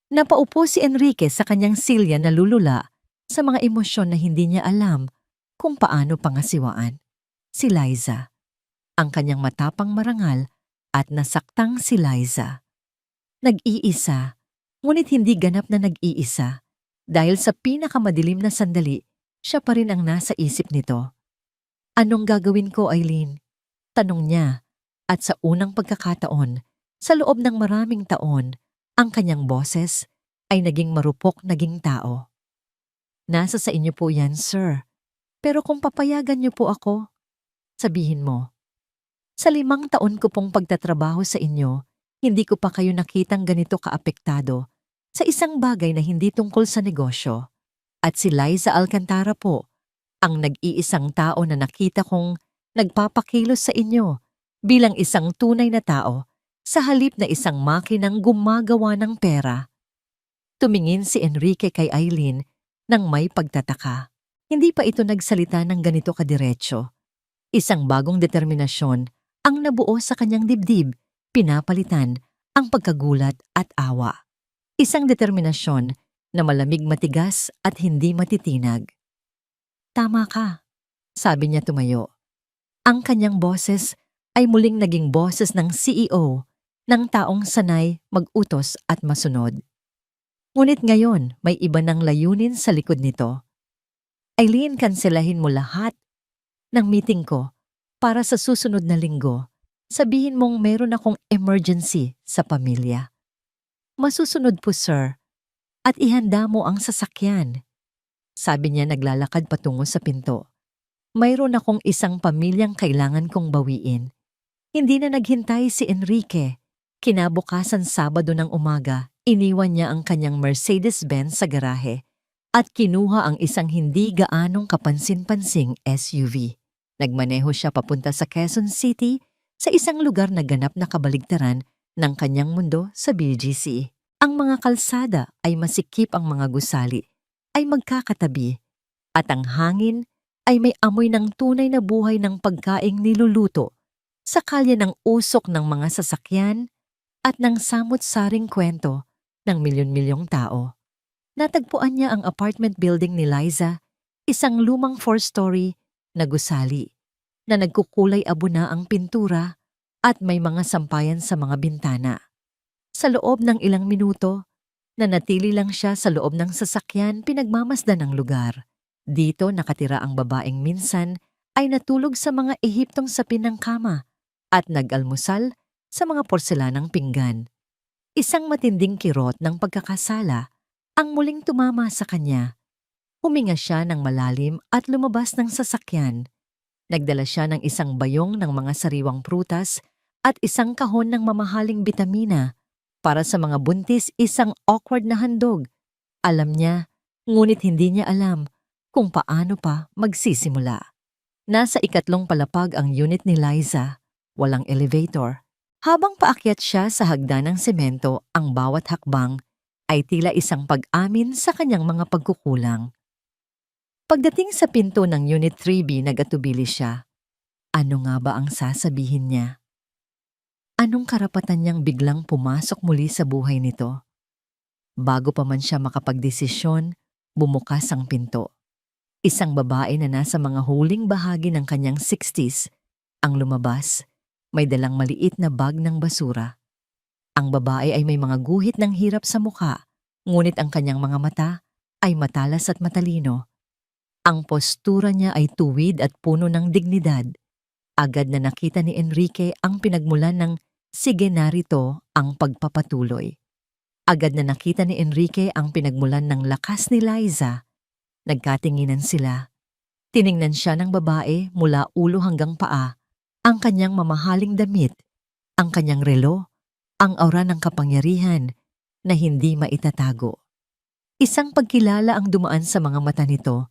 Napaupo si Enrique sa kanyang silya na lulula sa mga emosyon na hindi niya alam kung paano pangasiwaan. Si Liza. ang kanyang matapang marangal at nasaktang si Liza. Nag-iisa, ngunit hindi ganap na nag-iisa. Dahil sa pinakamadilim na sandali, siya pa rin ang nasa isip nito. Anong gagawin ko, Eileen? Tanong niya. At sa unang pagkakataon, sa loob ng maraming taon, ang kanyang boses ay naging marupok naging tao. Nasa sa inyo po yan, sir. Pero kung papayagan niyo po ako, sabihin mo. Sa 5 taon ko pong pagtatrabaho sa inyo, hindi ko pa kayo nakitang ganito kaapektado sa isang bagay na hindi tungkol sa negosyo. At si Liza Alcantara po, ang nag-iisang tao na nakita kong nagpapakilos sa inyo bilang isang tunay na tao sa halip na isang makinang gumagawa ng pera. Tumingin si Enrique kay Eileen nang may pagtataka. Hindi pa ito nagsalita ng ganito kadiretso. Isang bagong determinasyon ang nabuo sa kanyang dibdib, pinapalitan ang pagkagulat at awa. Isang determinasyon na malamig matigas at hindi matitinag. Tama ka, sabi niya tumayo. Ang kanyang boses ay muling naging boses ng CEO, ng taong sanay mag-utos at masunod. Ngunit ngayon may iba ng layunin sa likod nito. Eileen, kanselahin mo lahat ng meeting ko para sa susunod na linggo. Sabihin mong meron akong emergency sa pamilya. Masusunod po, sir. At ihanda mo ang sasakyan. Sabi niya naglalakad patungo sa pinto. Mayroon akong isang pamilyang kailangan kong bawiin. Hindi na naghintay si Enrique. Kinabukasan Sabado ng umaga, iniwan niya ang kanyang Mercedes-Benz sa garahe at kinuha ang isang hindi gaanong kapansin-pansing SUV. Nagmaneho siya papunta sa Quezon City sa isang lugar na ganap na kabaligtaran ng kanyang mundo sa BGC. Ang mga kalsada ay masikip, ang mga gusali ay magkakatabi at ang hangin ay may amoy ng tunay na buhay ng pagkaing niluluto sa kalye ng usok ng mga sasakyan at ng samut-saring kwento ng milyon-milyong tao. Natagpuan niya ang apartment building ni Liza, isang lumang 4-story na gusali na nagkukulay abo na ang pintura at may mga sampayan sa mga bintana. Sa loob ng ilang minuto, nanatili lang siya sa loob ng sasakyan, pinagmamasdan ang lugar. Dito nakatira ang babaeng minsan ay natulog sa mga Ehiptong sapin ng kama at nag-almusal sa mga porselanang pinggan. Isang matinding kirot ng pagkakasala ang muling tumama sa kanya. Huminga siya ng malalim at lumabas ng sasakyan. Nagdala siya ng isang bayong ng mga sariwang prutas at isang kahon ng mamahaling bitamina. Para sa mga buntis, isang awkward na handog. Alam niya, ngunit hindi niya alam kung paano pa magsisimula. Nasa 2 palapag ang unit ni Liza, walang elevator. Habang paakyat siya sa hagdan ng semento, ang bawat hakbang ay tila isang pag-amin sa kanyang mga pagkukulang. Pagdating sa pinto ng Unit 3B, nagatubili siya. Ano nga ba ang sasabihin niya? Anong karapatan niyang biglang pumasok muli sa buhay nito? Bago pa man siya makapagdesisyon, bumukas ang pinto. Isang babae na nasa mga huling bahagi ng kanyang 60s ang lumabas, may dalang maliit na bag ng basura. Ang babae ay may mga guhit ng hirap sa mukha, ngunit ang kanyang mga mata ay matalas at matalino. Ang postura niya ay tuwid at puno ng dignidad. Agad na nakita ni Enrique ang pinagmulan ng sige narito ang pagpapatuloy. Agad na nakita ni Enrique ang pinagmulan ng lakas ni Liza. Nagkatinginan sila. Tiningnan siya ng babae mula ulo hanggang paa, ang kanyang mamahaling damit, ang kanyang relo, ang aura ng kapangyarihan na hindi maitatago. Isang pagkilala ang dumaan sa mga mata nito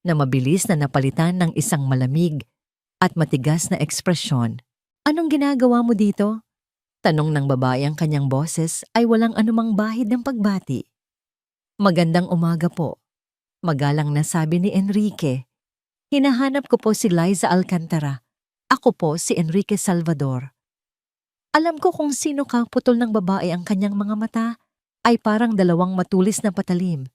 na mabilis na napalitan ng isang malamig at matigas na ekspresyon. Anong ginagawa mo dito? Tanong ng babae, ang kanyang boses ay walang anumang bahid ng pagbati. Magandang umaga po. Magalang na sabi ni Enrique. Hinahanap ko po si Liza Alcantara. Ako po si Enrique Salvador. Alam ko kung sino ka. Putol ng babae, ang kanyang mga mata ay parang 2 matulis na patalim.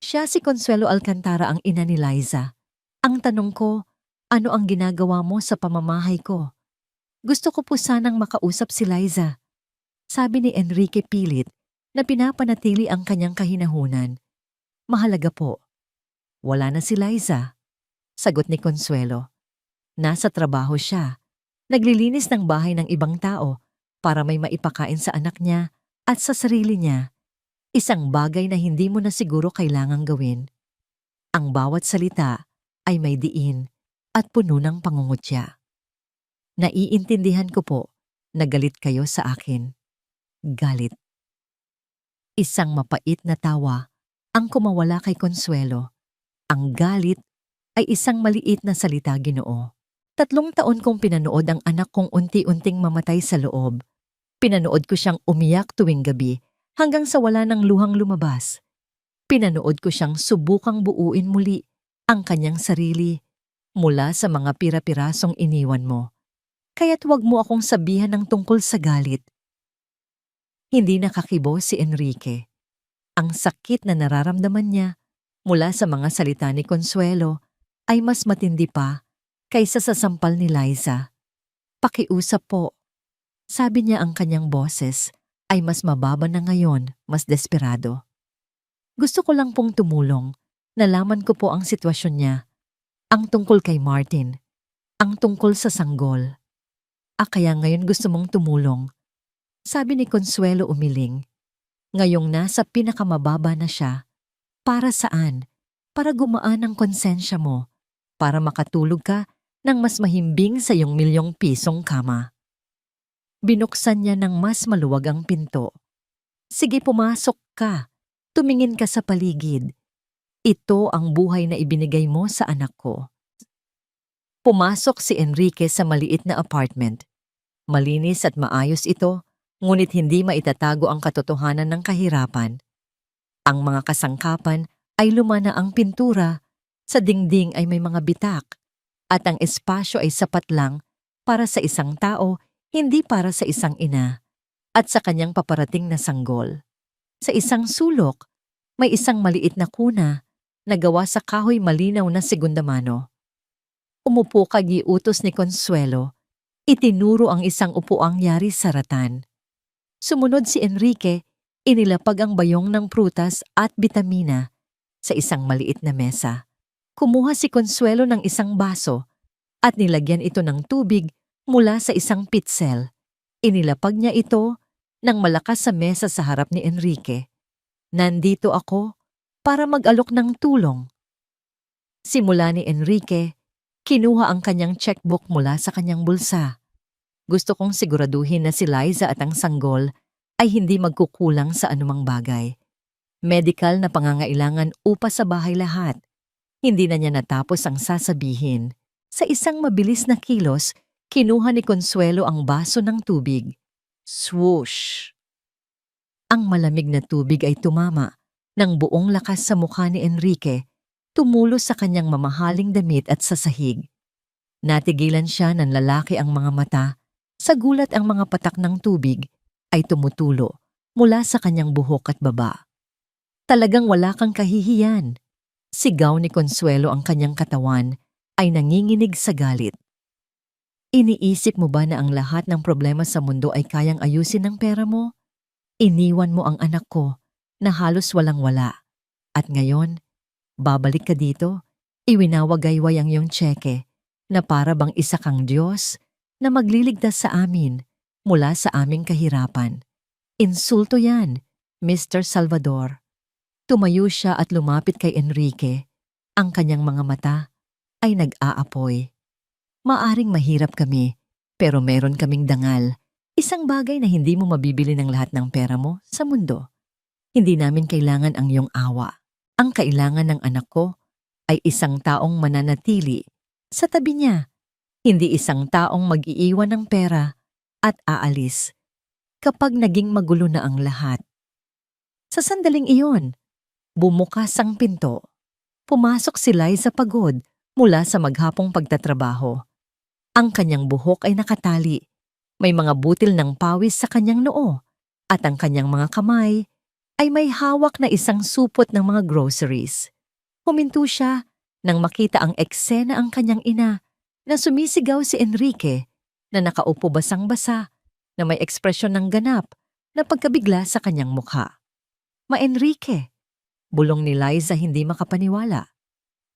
Siya si Consuelo Alcantara, ang ina ni Liza. Ang tanong ko, ano ang ginagawa mo sa pamamahay ko? Gusto ko po sanang makausap si Liza. Sabi ni Enrique pilit na pinapanatili ang kanyang kahinahunan. Mahalaga po. Wala na si Liza. Sagot ni Consuelo. Nasa trabaho siya. Naglilinis ng bahay ng ibang tao para may maipakain sa anak niya at sa sarili niya. Isang bagay na hindi mo na siguro kailangang gawin. Ang bawat salita ay may diin at puno ng pangungutya. Naiintindihan ko po na galit kayo sa akin. Galit. Isang mapait na tawa ang kumawala kay Consuelo. Ang galit ay isang maliit na salita, Ginoo. 3 taon kong pinanood ang anak kong unti-unting mamatay sa loob. Pinanood ko siyang umiyak tuwing gabi hanggang sa wala ng luhang lumabas. Pinanood ko siyang subukang buuin muli ang kanyang sarili mula sa mga pira-pirasong iniwan mo. Kaya't wag mo akong sabihan ng tungkol sa galit. Hindi nakakibo si Enrique. Ang sakit na nararamdaman niya mula sa mga salita ni Consuelo ay mas matindi pa kaysa sa sampal ni Liza. Pakiusap po. Sabi niya, ang kanyang boses ay mas mababa na ngayon, mas desperado. Gusto ko lang pong tumulong. Nalaman ko po ang sitwasyon niya. Ang tungkol kay Martin. Ang tungkol sa sanggol. Kaya ngayon gusto mong tumulong. Sabi ni Consuelo umiling. Ngayong nasa pinakamababa na siya. Para saan? Para gumaan ang konsensya mo. Para makatulog ka ng mas mahimbing sa iyong milyong-pisong kama. Binuksan niya ng mas maluwag ang pinto. Sige, pumasok ka. Tumingin ka sa paligid. Ito ang buhay na ibinigay mo sa anak ko. Pumasok si Enrique sa maliit na apartment. Malinis at maayos ito, ngunit hindi maitatago ang katotohanan ng kahirapan. Ang mga kasangkapan ay luma na ang pintura, sa dingding ay may mga bitak, at ang espasyo ay sapat lang para sa isang tao, hindi para sa isang ina, at sa kanyang paparating na sanggol. Sa isang sulok, may isang maliit na kuna na gawa sa kahoy malinaw na segunda mano. Umupo ka, giutos ni Consuelo. Itinuro ang isang upuang yari sa ratan. Sumunod si Enrique, inilapag ang bayong ng prutas at bitamina sa isang maliit na mesa. Kumuha si Consuelo ng isang baso at nilagyan ito ng tubig mula sa isang pitsel. Inilapag niya ito ng malakas sa mesa sa harap ni Enrique. Nandito ako para mag-alok ng tulong. Simula ni Enrique, kinuha ang kanyang checkbook mula sa kanyang bulsa. Gusto kong siguraduhin na si Liza at ang sanggol ay hindi magkukulang sa anumang bagay. Medical na pangangailangan upa sa bahay lahat. Hindi na niya natapos ang sasabihin. Sa isang mabilis na kilos, kinuha ni Consuelo ang baso ng tubig. Swoosh! Ang malamig na tubig ay tumama ng buong lakas sa mukha ni Enrique, tumulo sa kanyang mamahaling damit at sa sahig. Natigilan siya ng lalaki ang mga mata. Sa gulat ang mga patak ng tubig ay tumutulo mula sa kanyang buhok at baba. Talagang wala kang kahihiyan. Sigaw ni Consuelo, ang kanyang katawan ay nanginginig sa galit. Iniisip mo ba na ang lahat ng problema sa mundo ay kayang ayusin ng pera mo? Iniwan mo ang anak ko na halos walang-wala. At ngayon, babalik ka dito, iwinawagayway ang iyong tseke na para bang isa kang Diyos na magliligtas sa amin mula sa aming kahirapan. Insulto yan, Mr. Salvador. Tumayo siya at lumapit kay Enrique. Ang kanyang mga mata ay nag-aapoy. Maaring mahirap kami, pero meron kaming dangal. Isang bagay na hindi mo mabibili ng lahat ng pera mo sa mundo. Hindi namin kailangan ang iyong awa. Ang kailangan ng anak ko ay isang taong mananatili sa tabi niya. Hindi isang taong mag-iiwan ng pera at aalis kapag naging magulo na ang lahat. Sa sandaling iyon, bumukas ang pinto. Pumasok si Liza pagod mula sa maghapong pagtatrabaho. Ang kanyang buhok ay nakatali. May mga butil ng pawis sa kanyang noo at ang kanyang mga kamay ay may hawak na isang supot ng mga groceries. Huminto siya nang makita ang eksena ang kanyang ina na sumisigaw si Enrique na nakaupo basang-basa na may ekspresyon ng ganap na pagkabigla sa kanyang mukha. Ma-Enrique, bulong ni Liza hindi makapaniwala.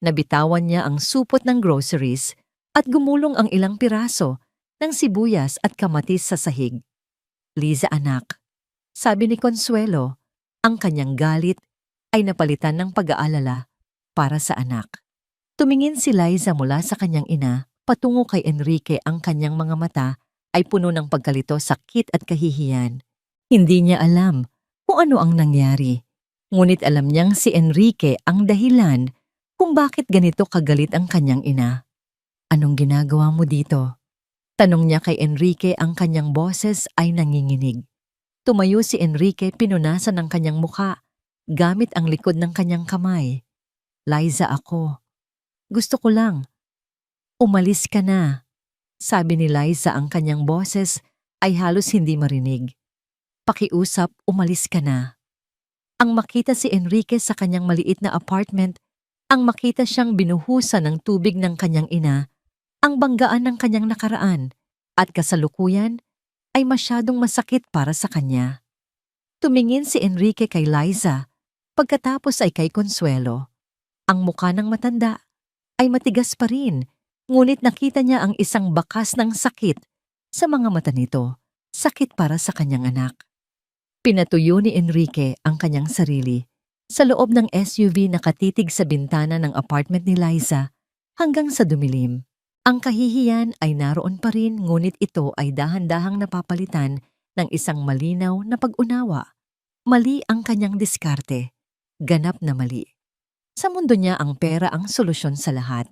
Nabitawan niya ang supot ng groceries at gumulong ang ilang piraso ng sibuyas at kamatis sa sahig. Liza anak, sabi ni Consuelo, ang kanyang galit ay napalitan ng pag-aalala para sa anak. Tumingin si Liza mula sa kanyang ina patungo kay Enrique, ang kanyang mga mata ay puno ng pagkalito, sakit at kahihiyan. Hindi niya alam kung ano ang nangyari. Ngunit alam niyang si Enrique ang dahilan kung bakit ganito kagalit ang kanyang ina. Anong ginagawa mo dito? Tanong niya kay Enrique, ang kanyang boses ay nanginginig. Tumayo si Enrique, pinunasan ang kanyang mukha gamit ang likod ng kanyang kamay. Liza, ako. Gusto ko lang. Umalis ka na. Sabi ni Liza, ang kanyang boses ay halos hindi marinig. Pakiusap, umalis ka na. Ang makita si Enrique sa kanyang maliit na apartment, ang makita siyang binuhusan ng tubig ng kanyang ina, ang banggaan ng kanyang nakaraan, at kasalukuyan ay masyadong masakit para sa kanya. Tumingin si Enrique kay Liza, pagkatapos ay kay Consuelo. Ang mukha ng matanda ay matigas pa rin, ngunit nakita niya ang isang bakas ng sakit sa mga mata nito, sakit para sa kanyang anak. Pinatuyo ni Enrique ang kanyang sarili sa loob ng SUV, nakatitig sa bintana ng apartment ni Liza hanggang sa dumilim. Ang kahihiyan ay naroon pa rin, ngunit ito ay dahan-dahang napapalitan ng isang malinaw na pag-unawa. Mali ang kanyang diskarte, ganap na mali. Sa mundo niya, ang pera ang solusyon sa lahat.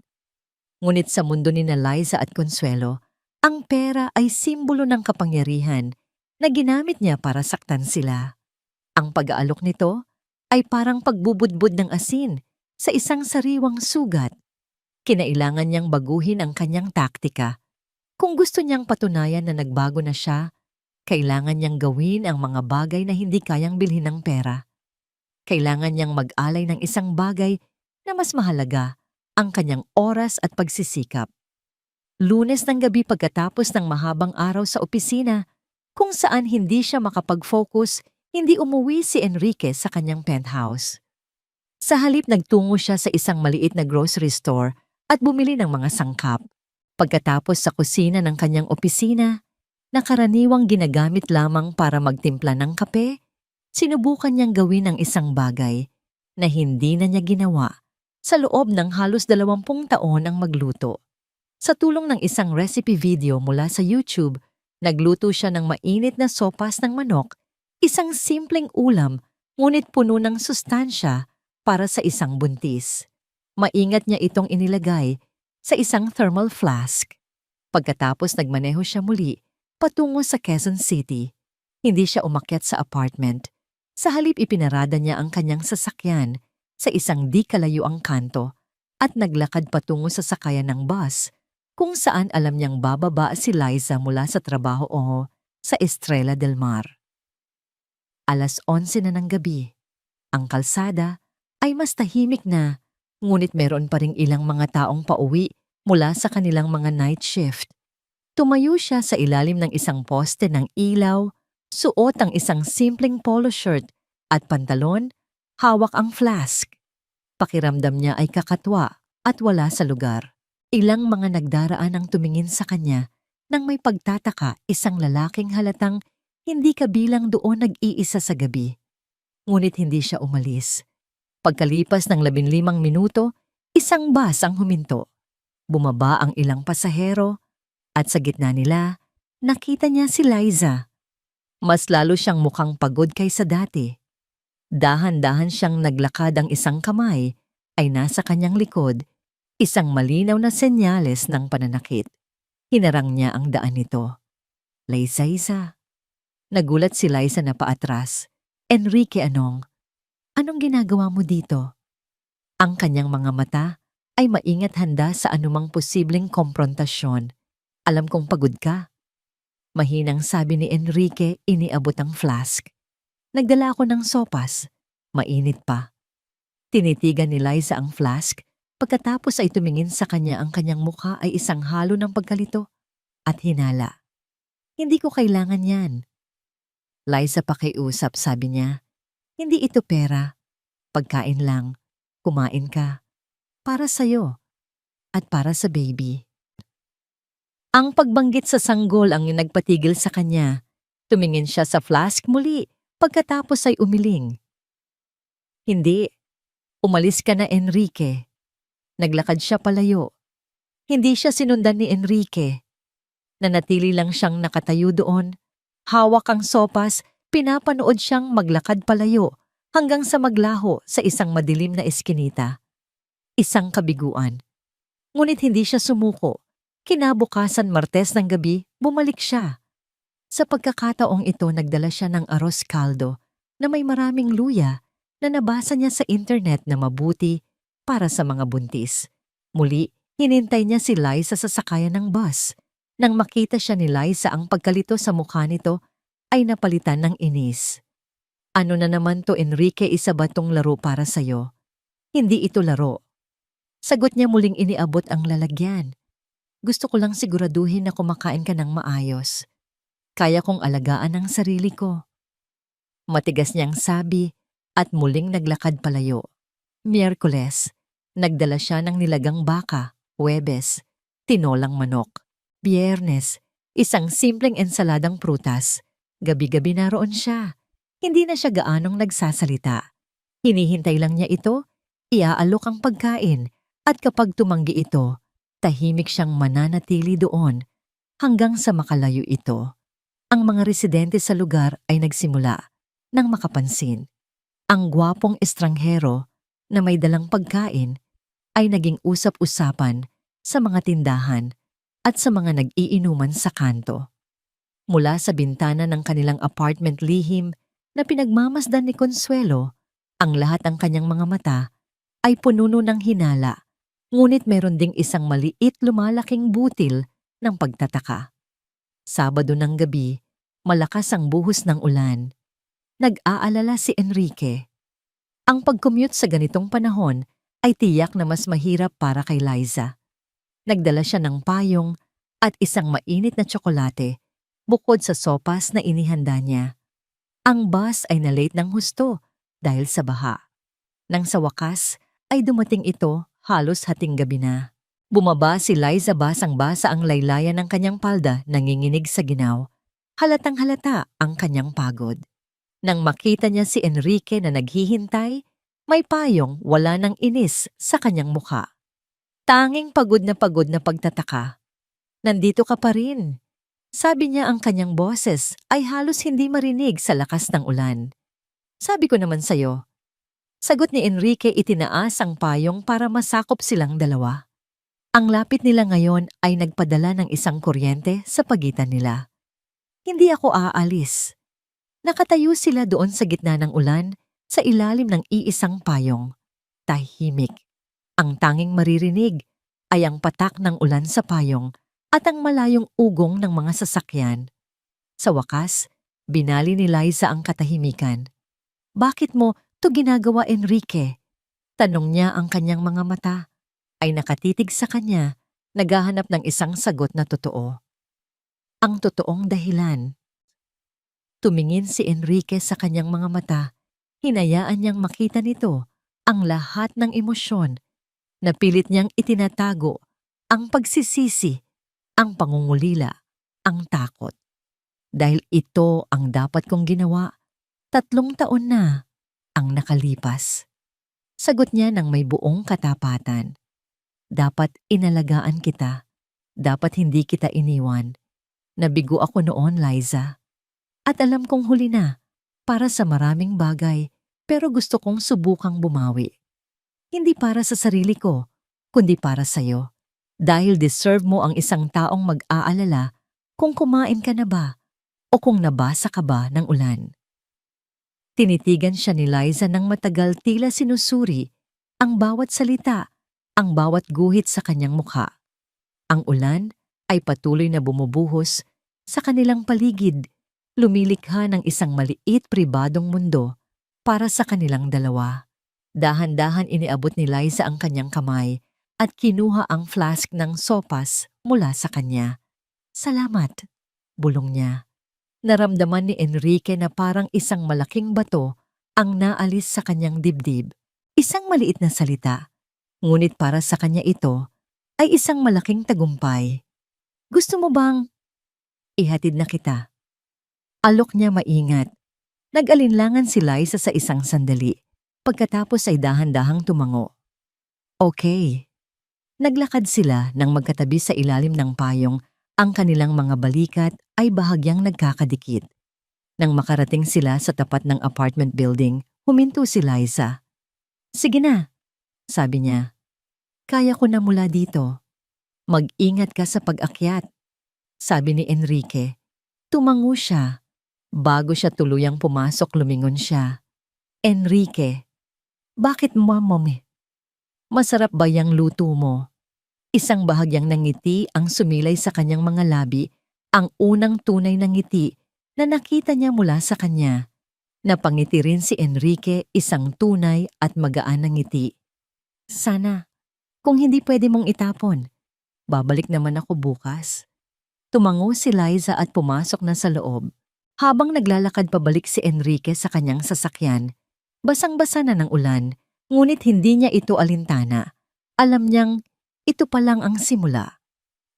Ngunit sa mundo ni Liza at Consuelo, ang pera ay simbolo ng kapangyarihan na ginamit niya para saktan sila. Ang pag-aalok nito ay parang pagbubudbud ng asin sa isang sariwang sugat. Kinailangan niyang baguhin ang kanyang taktika. Kung gusto niyang patunayan na nagbago na siya, kailangan niyang gawin ang mga bagay na hindi kayang bilhin ng pera. Kailangan niyang mag-alay ng isang bagay na mas mahalaga, ang kanyang oras at pagsisikap. Lunes ng gabi, pagkatapos ng mahabang araw sa opisina, kung saan hindi siya makapag-focus, hindi umuwi si Enrique sa kanyang penthouse. Sa halip, nagtungo siya sa isang maliit na grocery store at bumili ng mga sangkap. Pagkatapos sa kusina ng kanyang opisina, na karaniwang ginagamit lamang para magtimpla ng kape, sinubukan niyang gawin ang isang bagay na hindi na niya ginawa sa loob ng halos 20 taon ang magluto. Sa tulong ng isang recipe video mula sa YouTube, nagluto siya ng mainit na sopas ng manok, isang simpleng ulam ngunit puno ng sustansya para sa isang buntis. Maingat niya itong inilagay sa isang thermal flask. Pagkatapos, nagmaneho siya muli patungo sa Quezon City. Hindi siya umakyat sa apartment. Sa halip, ipinarada niya ang kanyang sasakyan sa isang di kalayuang kanto at naglakad patungo sa sakayan ng bus kung saan alam niyang bababa si Liza mula sa trabaho o sa Estrella del Mar. 11:00 na ng gabi. Ang kalsada ay mas tahimik na, ngunit meron pa ring ilang mga taong pauwi mula sa kanilang mga night shift. Tumayo siya sa ilalim ng isang poste ng ilaw, suot ang isang simpleng polo shirt at pantalon, hawak ang flask. Pakiramdam niya ay kakatwa at wala sa lugar. Ilang mga nagdaraan ang tumingin sa kanya nang may pagtataka, isang lalaking halatang hindi kabilang doon nag-iisa sa gabi. Ngunit hindi siya umalis. Pagkalipas ng 15 minuto, isang bus ang huminto. Bumaba ang ilang pasahero at sa gitna nila, nakita niya si Liza. Mas lalo siyang mukhang pagod kaysa dati. Dahan-dahan siyang naglakad, ang isang kamay ay nasa kanyang likod, isang malinaw na senyales ng pananakit. Hinarang niya ang daan nito. Liza. Nagulat si Liza na paatras. Enrique, anong ginagawa mo dito? Ang kanyang mga mata ay maingat, handa sa anumang posibleng komprontasyon. Alam kong pagod ka. Mahinang sabi ni Enrique, iniabot ang flask. Nagdala ako ng sopas. Mainit pa. Tinitigan ni Liza ang flask, pagkatapos ay tumingin sa kanya. Ang kanyang mukha ay isang halo ng pagkalito. at hinala. Hindi ko kailangan yan. Liza pakiusap, sabi niya. Hindi ito pera. Pagkain lang. Kumain ka. Para sa'yo. At para sa baby. Ang pagbanggit sa sanggol ang nagpatigil sa kanya. Tumingin siya sa flask muli pagkatapos ay umiling. Hindi. Umalis ka na, Enrique. Naglakad siya palayo. Hindi siya sinundan ni Enrique. Nanatili lang siyang nakatayo doon. Hawak ang sopas, pinapanood siyang maglakad palayo hanggang sa maglaho sa isang madilim na eskinita. Isang kabiguan. Ngunit hindi siya sumuko. Kinabukasan Martes ng gabi, bumalik siya. Sa pagkakataong ito, nagdala siya ng arroz caldo na may maraming luya na nabasa niya sa internet na mabuti para sa mga buntis. Muli, hinintay niya si Liza sa sakayan ng bus. Nang makita siya ni Liza, ang pagkalito sa mukha nito ay napalitan ng inis. Ano na naman to, Enrique, isa ba tong laro para sa'yo? Hindi ito laro. Sagot niya, muling iniabot ang lalagyan. Gusto ko lang siguraduhin na kumakain ka ng maayos. Kaya kong alagaan ang sarili ko. Matigas niyang sabi at muling naglakad palayo. Miyerkules, nagdala siya ng nilagang baka. Huwebes, tinolang manok. Biyernes, isang simpleng ensaladang prutas. Gabi-gabi naroon siya. Hindi na siya gaanong nagsasalita. Hinihintay lang niya ito, iaalok ang pagkain, at kapag tumanggi ito, tahimik siyang mananatili doon hanggang sa makalayo ito. Ang mga residente sa lugar ay nagsimula nang makapansin. Ang gwapong estranghero na may dalang pagkain ay naging usap-usapan sa mga tindahan at sa mga nag-iinuman sa kanto. Mula sa bintana ng kanilang apartment lihim na pinagmamasdan ni Consuelo, ang lahat ng kanyang mga mata ay pununo ng hinala, ngunit meron ding isang maliit lumalaking butil ng pagtataka. Sabado ng gabi, malakas ang buhos ng ulan. Nag-aalala si Enrique. Ang pag-commute sa ganitong panahon ay tiyak na mas mahirap para kay Liza. Nagdala siya ng payong at isang mainit na tsokolate bukod sa sopas na inihanda niya. Ang bus ay na-late ng husto dahil sa baha. Nang sa wakas ay dumating ito, halos hating gabi na. Bumaba si Liza, basang-basa ang laylayan ng kanyang palda, nanginginig sa ginaw. Halatang halata ang kanyang pagod. Nang makita niya si Enrique na naghihintay, may payong, wala ng inis sa kanyang mukha. Tanging pagod na pagtataka. Nandito ka pa rin. Sabi niya, ang kanyang boses ay halos hindi marinig sa lakas ng ulan. Sabi ko naman sa'yo. Sagot ni Enrique, itinaas ang payong para masakop silang dalawa. Ang lapit nila ngayon ay nagpadala ng isang kuryente sa pagitan nila. Hindi ako aalis. Nakatayo sila doon sa gitna ng ulan sa ilalim ng iisang payong. Tahimik. Ang tanging maririnig ay ang patak ng ulan sa payong at ang malayong ugong ng mga sasakyan. Sa wakas, binali ni Liza ang katahimikan. Bakit mo to ginagawa, Enrique? Tanong niya, ang kanyang mga mata ay nakatitig sa kanya, naghahanap ng isang sagot na totoo. Ang totoong dahilan. Tumingin si Enrique sa kanyang mga mata, hinayaan niyang makita nito ang lahat ng emosyon. Napilit niyang itinatago ang pagsisisi, ang pangungulila, ang takot. Dahil ito ang dapat kong ginawa, 3 taon na ang nakalipas. Sagot niya ng may buong katapatan. Dapat inalagaan kita. Dapat hindi kita iniwan. Nabigo ako noon, Liza. At alam kong huli na para sa maraming bagay, pero gusto kong subukang bumawi. Hindi para sa sarili ko, kundi para sa'yo. Dahil deserve mo ang isang taong mag-aalala kung kumain ka na ba o kung nabasa ka ba ng ulan. Tinitigan siya ni Liza ng matagal, tila sinusuri ang bawat salita, ang bawat guhit sa kanyang mukha. Ang ulan ay patuloy na bumubuhos sa kanilang paligid, lumilikha ng isang maliit pribadong mundo para sa kanilang dalawa. Dahan-dahan iniabot ni Liza ang kanyang kamay at kinuha ang flask ng sopas mula sa kanya. Salamat, bulong niya. Naramdaman ni Enrique na parang isang malaking bato ang naalis sa kanyang dibdib. Isang maliit na salita, ngunit para sa kanya ito ay isang malaking tagumpay. Gusto mo bang ihatid na kita? Alok niya maingat. Nag-alinlangan si Liza sa isang sandali. Pagkatapos ay dahan-dahang tumango. Okay. Naglakad sila nang magkatabi sa ilalim ng payong. Ang kanilang mga balikat ay bahagyang nagkakadikit. Nang makarating sila sa tapat ng apartment building, huminto si Liza. Sige na, sabi niya. Kaya ko na mula dito. Mag-ingat ka sa pag-akyat, sabi ni Enrique. Tumango siya. Bago siya tuluyang pumasok, lumingon siya. Enrique, bakit mommy? Masarap ba yang luto mo? Isang bahagyang nangiti ang sumilay sa kanyang mga labi, ang unang tunay na ngiti na nakita niya mula sa kanya. Napangiti rin si Enrique, isang tunay at magaan na ngiti. Sana, kung hindi pwede mong itapon, babalik naman ako bukas. Tumango si Liza at pumasok na sa loob. Habang naglalakad pabalik si Enrique sa kanyang sasakyan, basang-basa na ng ulan, ngunit hindi niya ito alintana. Alam niyang ito pa lang ang simula.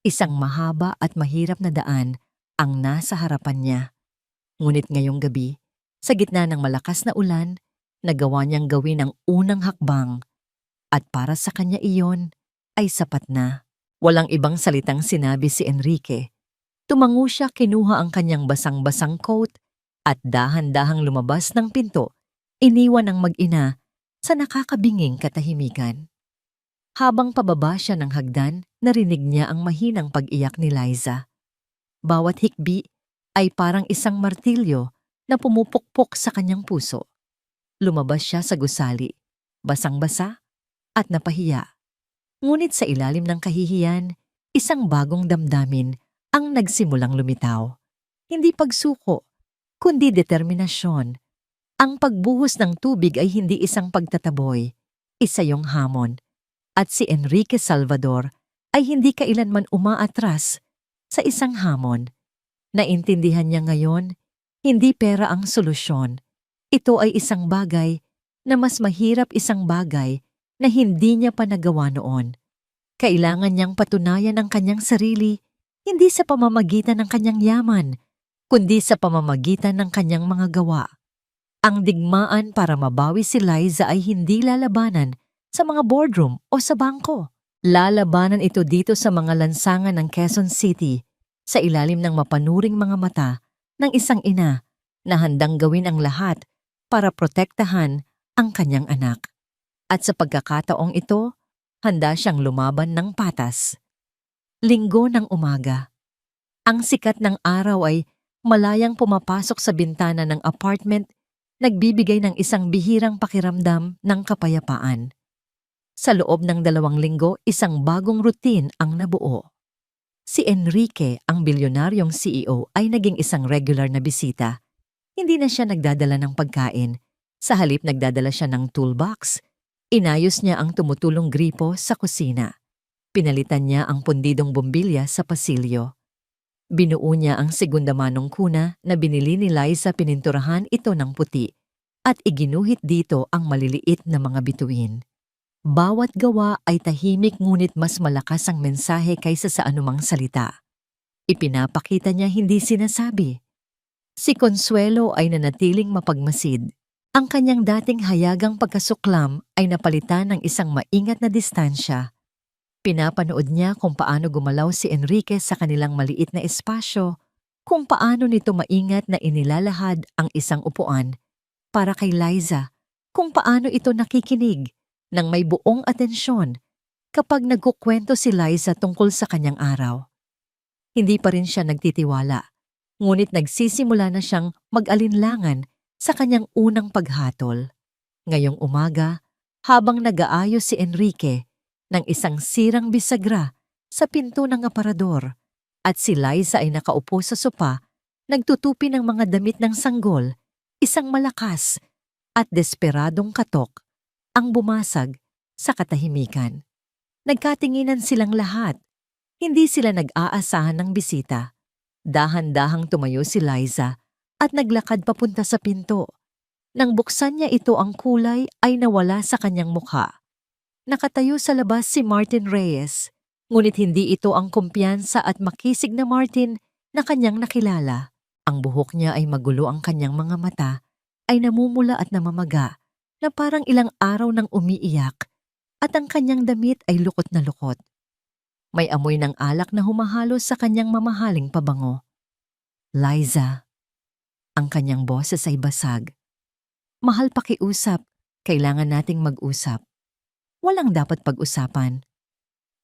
Isang mahaba at mahirap na daan ang nasa harapan niya. Ngunit ngayong gabi, sa gitna ng malakas na ulan, nagawa niyang gawin ang unang hakbang. At para sa kanya iyon ay sapat na. Walang ibang salitang sinabi si Enrique. Tumango siya, kinuha ang kanyang basang-basang coat at dahan-dahang lumabas ng pinto, iniwan ang mag-ina sa nakakabinging katahimikan. Habang pababa siya ng hagdan, narinig niya ang mahinang pag-iyak ni Liza. Bawat hikbi ay parang isang martilyo na pumupukpok sa kanyang puso. Lumabas siya sa gusali, basang-basa at napahiya. Ngunit sa ilalim ng kahihiyan, isang bagong damdamin ang nagsimulang lumitaw. Hindi pagsuko, kundi determinasyon. Ang pagbuhos ng tubig ay hindi isang pagtataboy, isa yung hamon. At si Enrique Salvador ay hindi kailanman umaatras sa isang hamon. Naintindihan niya ngayon, hindi pera ang solusyon. Ito ay isang bagay na mas mahirap, isang bagay na hindi niya pa nagawa noon. Kailangan niyang patunayan ang kanyang sarili, hindi sa pamamagitan ng kanyang yaman, kundi sa pamamagitan ng kanyang mga gawa. Ang digmaan para mabawi si Liza ay hindi lalabanan sa mga boardroom o sa bangko. Lalabanan ito dito sa mga lansangan ng Quezon City, sa ilalim ng mapanuring mga mata ng isang ina na handang gawin ang lahat para protektahan ang kanyang anak. At sa pagkakataong ito, handa siyang lumaban ng patas. Linggo ng umaga. Ang sikat ng araw ay malayang pumapasok sa bintana ng apartment, nagbibigay ng isang bihirang pakiramdam ng kapayapaan. Sa loob ng 2 linggo, isang bagong routine ang nabuo. Si Enrique, ang bilyonaryong CEO, ay naging isang regular na bisita. Hindi na siya nagdadala ng pagkain. Sa halip, nagdadala siya ng toolbox. Inayos niya ang tumutulong gripo sa kusina. Pinalitan niya ang pundidong bumbilya sa pasilyo. Binuo niya ang segunda manong kuna na binili ni Liza, pininturahan ito ng puti at iginuhit dito ang maliliit na mga bituin. Bawat gawa ay tahimik, ngunit mas malakas ang mensahe kaysa sa anumang salita. Ipinapakita niya, hindi sinasabi. Si Consuelo ay nanatiling mapagmasid. Ang kanyang dating hayagang pagkasuklam ay napalitan ng isang maingat na distansya. Pinapanood niya kung paano gumalaw si Enrique sa kanilang maliit na espasyo, kung paano nito maingat na inilalahad ang isang upuan para kay Liza, kung paano ito nakikinig ng may buong atensyon kapag nagkukwento si Liza tungkol sa kanyang araw. Hindi pa rin siya nagtitiwala, ngunit nagsisimula na siyang mag-alinlangan sa kanyang unang paghatol. Ngayong umaga, habang nag-aayos si Enrique ng isang sirang bisagra sa pinto ng aparador at si Liza ay nakaupo sa sopa, nagtutupi ng mga damit ng sanggol, isang malakas at desperadong katok ang bumasag sa katahimikan. Nagkatinginan silang lahat. Hindi sila nag-aasahan ng bisita. Dahan-dahang tumayo si Liza at naglakad papunta sa pinto. Nang buksan niya ito, ang kulay ay nawala sa kanyang mukha. Nakatayo sa labas si Martin Reyes, ngunit hindi ito ang kumpiyansa at makisig na Martin na kanyang nakilala. Ang buhok niya ay magulo, ang kanyang mga mata ay namumula at namamaga na parang ilang araw nang umiiyak at ang kanyang damit ay lukot na lukot. May amoy ng alak na humahalos sa kanyang mamahaling pabango. Liza, ang kanyang boses ay basag. Mahal, pakiusap, kailangan nating mag-usap. Walang dapat pag-usapan.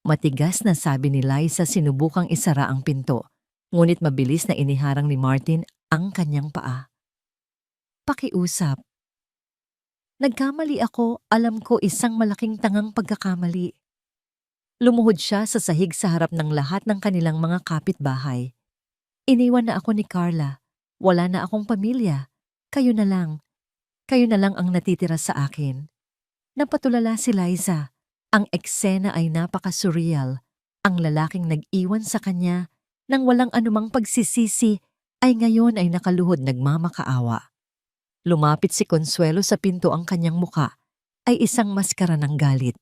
Matigas na sabi ni Liza, sinubukang isara ang pinto, ngunit mabilis na iniharang ni Martin ang kanyang paa. Pakiusap. Nagkamali ako, alam ko, isang malaking tangang pagkakamali. Lumuhod siya sa sahig sa harap ng lahat ng kanilang mga kapitbahay. Iniwan na ako ni Carla. Wala na akong pamilya. Kayo na lang. Kayo na lang ang natitira sa akin. Napatulala si Liza. Ang eksena ay napaka-surreal. Ang lalaking nag-iwan sa kanya nang walang anumang pagsisisi ay ngayon ay nakaluhod nagmamakaawa. Lumapit si Consuelo sa pinto, ang kanyang muka ay isang maskara ng galit.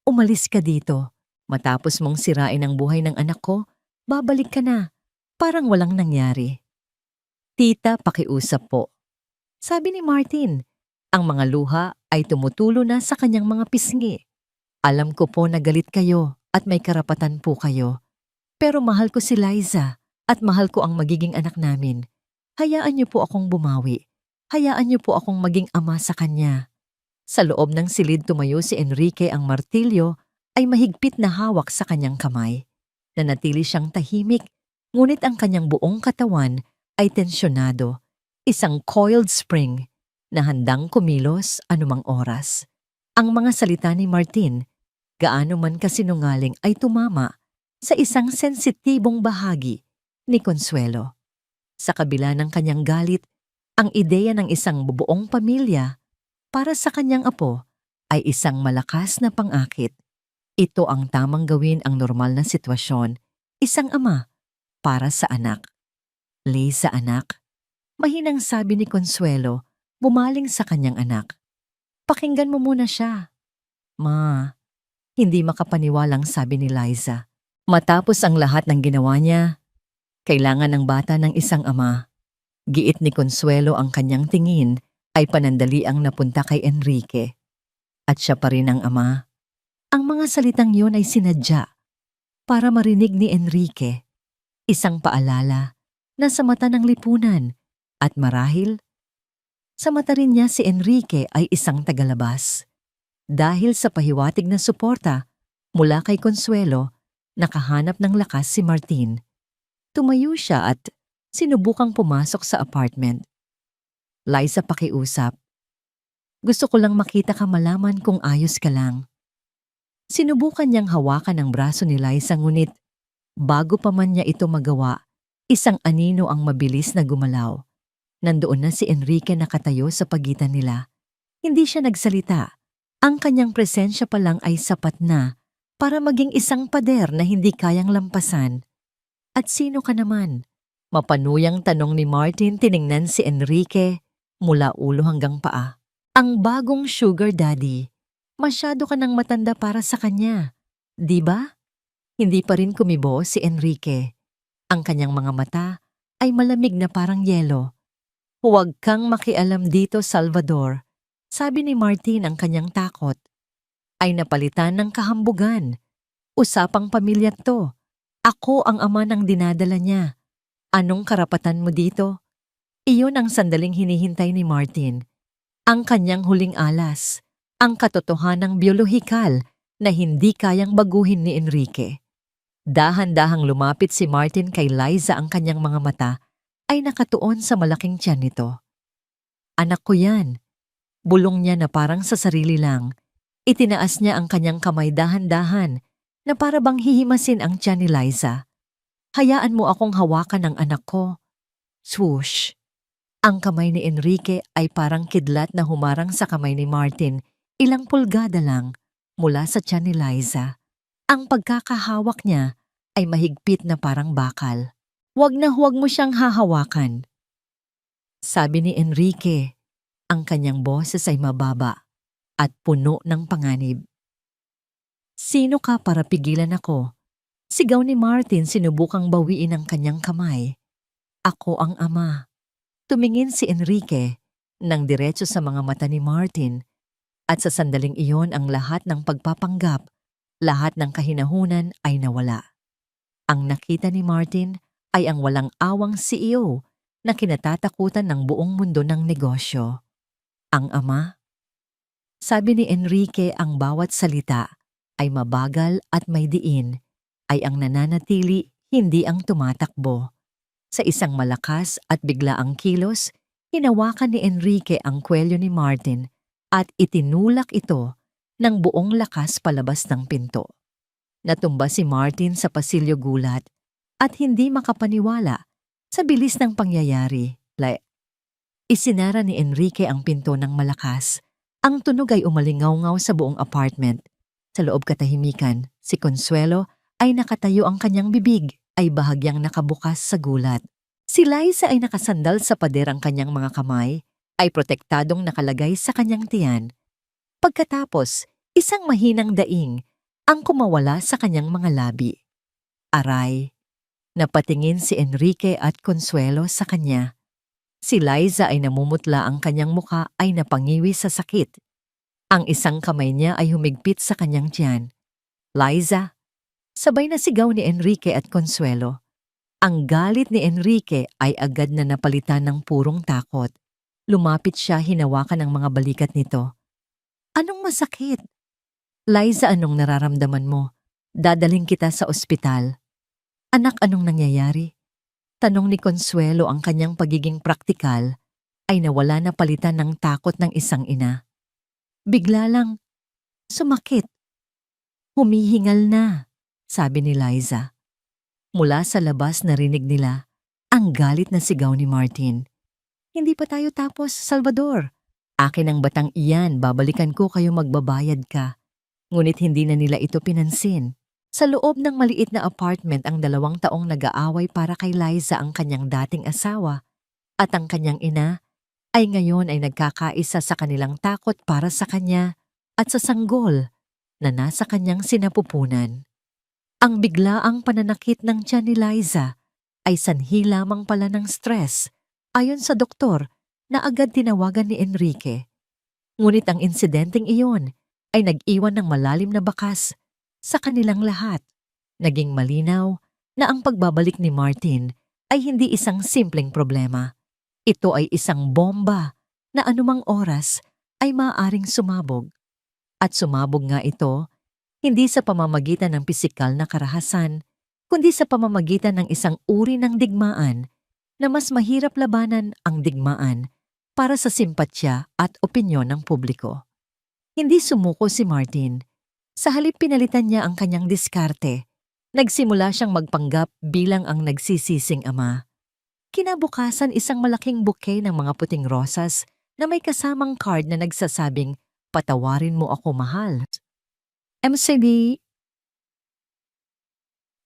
Umalis ka dito. Matapos mong sirain ang buhay ng anak ko, babalik ka na. Parang walang nangyari. Tita, pakiusap po. Sabi ni Martin. Ang mga luha ay tumutulo na sa kanyang mga pisngi. Alam ko po na galit kayo at may karapatan po kayo. Pero mahal ko si Liza at mahal ko ang magiging anak namin. Hayaan niyo po akong bumawi. Hayaan niyo po akong maging ama sa kanya. Sa loob ng silid tumayo si Enrique, ang martilyo ay mahigpit na hawak sa kanyang kamay. Nanatili siyang tahimik, ngunit ang kanyang buong katawan ay tensyonado. Isang coiled spring na handang kumilos anumang oras. Ang mga salita ni Martin, gaano man kasinungaling, ay tumama sa isang sensitibong bahagi ni Consuelo. Sa kabila ng kanyang galit, ang ideya ng isang bubuong pamilya para sa kanyang apo ay isang malakas na pang-akit. Ito ang tamang gawin, ang normal na sitwasyon. Isang ama para sa anak. Liza, anak. Mahinang sabi ni Consuelo, bumaling sa kanyang anak. Pakinggan mo muna siya. Ma, hindi makapaniwalang sabi ni Liza. Matapos ang lahat ng ginawa niya, kailangan ng bata ng isang ama. Giit ni Consuelo, ang kanyang tingin ay panandaliang napunta kay Enrique. At siya pa rin ang ama. Ang mga salitang yun ay sinadya para marinig ni Enrique. Isang paalala na sa mata ng lipunan at marahil sa mata rin niya si Enrique ay isang tagalabas. Dahil sa pahiwatig na suporta mula kay Consuelo, nakahanap ng lakas si Martin. Tumayo siya at sinubukang pumasok sa apartment. Liza, pakiusap. Gusto ko lang makita ka, malaman kung ayos ka lang. Sinubukan niyang hawakan ang braso ni Liza, ngunit bago pa man niya ito magawa, isang anino ang mabilis na gumalaw. Nandoon na si Enrique nakatayo sa pagitan nila. Hindi siya nagsalita. Ang kanyang presensya pa lang ay sapat na para maging isang pader na hindi kayang lampasan. At sino ka naman? Mapanuyang tanong ni Martin. Tiningnan si Enrique mula ulo hanggang paa. Ang bagong sugar daddy. Masyado ka nang matanda para sa kanya. Di ba? Hindi pa rin kumibo si Enrique. Ang kanyang mga mata ay malamig na parang yelo. Huwag kang makialam dito, Salvador. Sabi ni Martin, ang kanyang takot ay napalitan ng kahambugan. Usapang pamilya to. Ako ang ama ng dinadala niya. Anong karapatan mo dito? Iyon ang sandaling hinihintay ni Martin. Ang kanyang huling alas. Ang katotohanang biolohikal na hindi kayang baguhin ni Enrique. Dahan-dahang lumapit si Martin kay Liza, ang kanyang mga mata ay nakatuon sa malaking tiyan nito. Anak ko yan. Bulong niya na parang sa sarili lang. Itinaas niya ang kanyang kamay dahan-dahan na para bang hihimasin ang tiyan ni Liza. Hayaan mo akong hawakan ng anak ko. Swoosh! Ang kamay ni Enrique ay parang kidlat na humarang sa kamay ni Martin, ilang pulgada lang mula sa tiyan ni Liza. Ang pagkakahawak niya ay mahigpit na parang bakal. Huwag na huwag mo siyang hahawakan. Sabi ni Enrique, ang kanyang boses ay mababa at puno ng panganib. Sino ka para pigilan ako? Sigaw ni Martin sinubukang bawiin ang kanyang kamay. Ako ang ama. Tumingin si Enrique nang diretso sa mga mata ni Martin at sa sandaling iyon ang lahat ng pagpapanggap, lahat ng kahinahunan ay nawala. Ang nakita ni Martin ay ang walang awang CEO na kinatatakutan ng buong mundo ng negosyo. Ang ama? Sabi ni Enrique, ang bawat salita ay mabagal at may diin, ay ang nananatili, hindi ang tumatakbo. Sa isang malakas at biglaang kilos, hinawakan ni Enrique ang kwelyo ni Martin at itinulak ito ng buong lakas palabas ng pinto. Natumba si Martin sa pasilyo gulat at hindi makapaniwala sa bilis ng pangyayari. Isinara ni Enrique ang pinto ng malakas. Ang tunog ay umalingaw-ngaw sa buong apartment. Sa loob katahimikan, si Consuelo ay nakatayo, ang kanyang bibig ay bahagyang nakabukas sa gulat. Si Liza ay nakasandal sa pader, ang kanyang mga kamay ay protektadong nakalagay sa kanyang tiyan. Pagkatapos, isang mahinang daing ang kumawala sa kanyang mga labi. Aray, napatingin si Enrique at Consuelo sa kanya. Si Liza ay namumutla, ang kanyang muka ay napangiwi sa sakit. Ang isang kamay niya ay humigpit sa kanyang tiyan. Liza! Sabay na sigaw ni Enrique at Consuelo. Ang galit ni Enrique ay agad na napalitan ng purong takot. Lumapit siya, hinawakan ang mga balikat nito. Anong masakit? Liza, anong nararamdaman mo? Dadaling kita sa ospital. Anak, anong nangyayari? Tanong ni Consuelo, ang kanyang pagiging praktikal ay nawala na palitan ng takot ng isang ina. Bigla lang, sumakit. Humihingal na, sabi ni Liza. Mula sa labas narinig nila ang galit na sigaw ni Martin. Hindi pa tayo tapos, Salvador. Akin ang batang iyan, babalikan ko, kayo magbabayad ka. Ngunit hindi na nila ito pinansin. Sa loob ng maliit na apartment, ang 2 taong nag-aaway para kay Liza, ang kanyang dating asawa, at ang kanyang ina, ay ngayon ay nagkakaisa sa kanilang takot para sa kanya at sa sanggol na nasa kanyang sinapupunan. Ang biglaang pananakit ng tiyan ni Liza ay sanhi lamang pala ng stress, ayon sa doktor na agad tinawagan ni Enrique. Ngunit ang insidenteng iyon ay nag-iwan ng malalim na bakas sa kanilang lahat. Naging malinaw na ang pagbabalik ni Martin ay hindi isang simpleng problema. Ito ay isang bomba na anumang oras ay maaaring sumabog. At sumabog nga ito, hindi sa pamamagitan ng pisikal na karahasan, kundi sa pamamagitan ng isang uri ng digmaan na mas mahirap labanan, ang digmaan para sa simpatsya at opinyon ng publiko. Hindi sumuko si Martin. Sa halip pinalitan niya ang kanyang diskarte. Nagsimula siyang magpanggap bilang ang nagsisising ama. Kinabukasan, isang malaking bouquet ng mga puting rosas na may kasamang card na nagsasabing, "Patawarin mo ako, mahal." MCD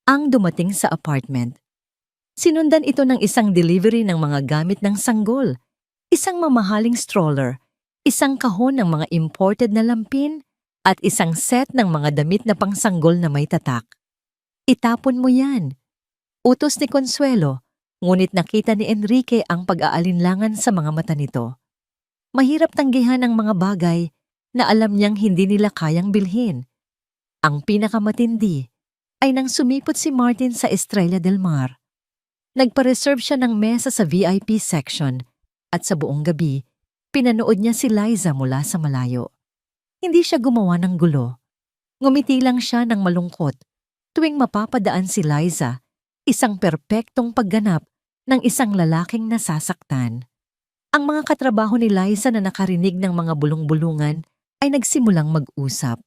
ang dumating sa apartment. Sinundan ito ng isang delivery ng mga gamit ng sanggol, isang mamahaling stroller, isang kahon ng mga imported na lampin, at isang set ng mga damit na pangsanggol na may tatak. Itapon mo yan, utos ni Consuelo, ngunit nakita ni Enrique ang pag-aalinlangan sa mga mata nito. Mahirap tanggihan ang mga bagay na alam niyang hindi nila kayang bilhin. Ang pinakamatindi ay nang sumipot si Martin sa Estrella del Mar. Nagpa-reserve siya ng mesa sa VIP section at sa buong gabi, pinanood niya si Liza mula sa malayo. Hindi siya gumawa ng gulo. Ngumiti lang siya ng malungkot tuwing mapapadaan si Liza, isang perpektong pagganap ng isang lalaking nasasaktan. Ang mga katrabaho ni Liza na nakarinig ng mga bulong-bulungan ay nagsimulang mag-usap.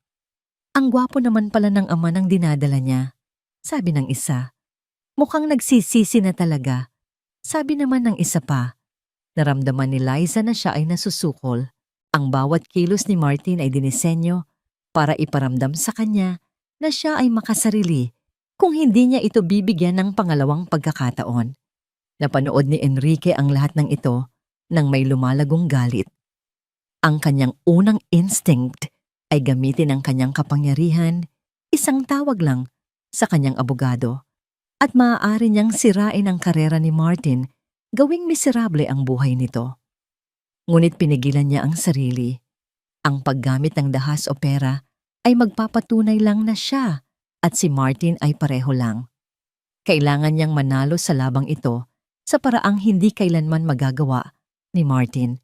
Ang gwapo naman pala ng ama ng dinadala niya, sabi ng isa. Mukhang nagsisisi na talaga, sabi naman ng isa pa. Naramdaman ni Liza na siya ay nasusukol. Ang bawat kilos ni Martin ay dinisenyo para iparamdam sa kanya na siya ay makasarili, kung hindi niya ito bibigyan ng pangalawang pagkakataon. Napanood ni Enrique ang lahat ng ito nang may lumalagong galit. Ang kanyang unang instinct ay gamitin ang kanyang kapangyarihan, isang tawag lang sa kanyang abogado, at maaari niyang sirain ang karera ni Martin, gawing miserable ang buhay nito. Ngunit pinigilan niya ang sarili. Ang paggamit ng dahas o pera ay magpapatunay lang na siya at si Martin ay pareho lang. Kailangan niyang manalo sa labang ito sa paraang hindi kailanman magagawa ni Martin.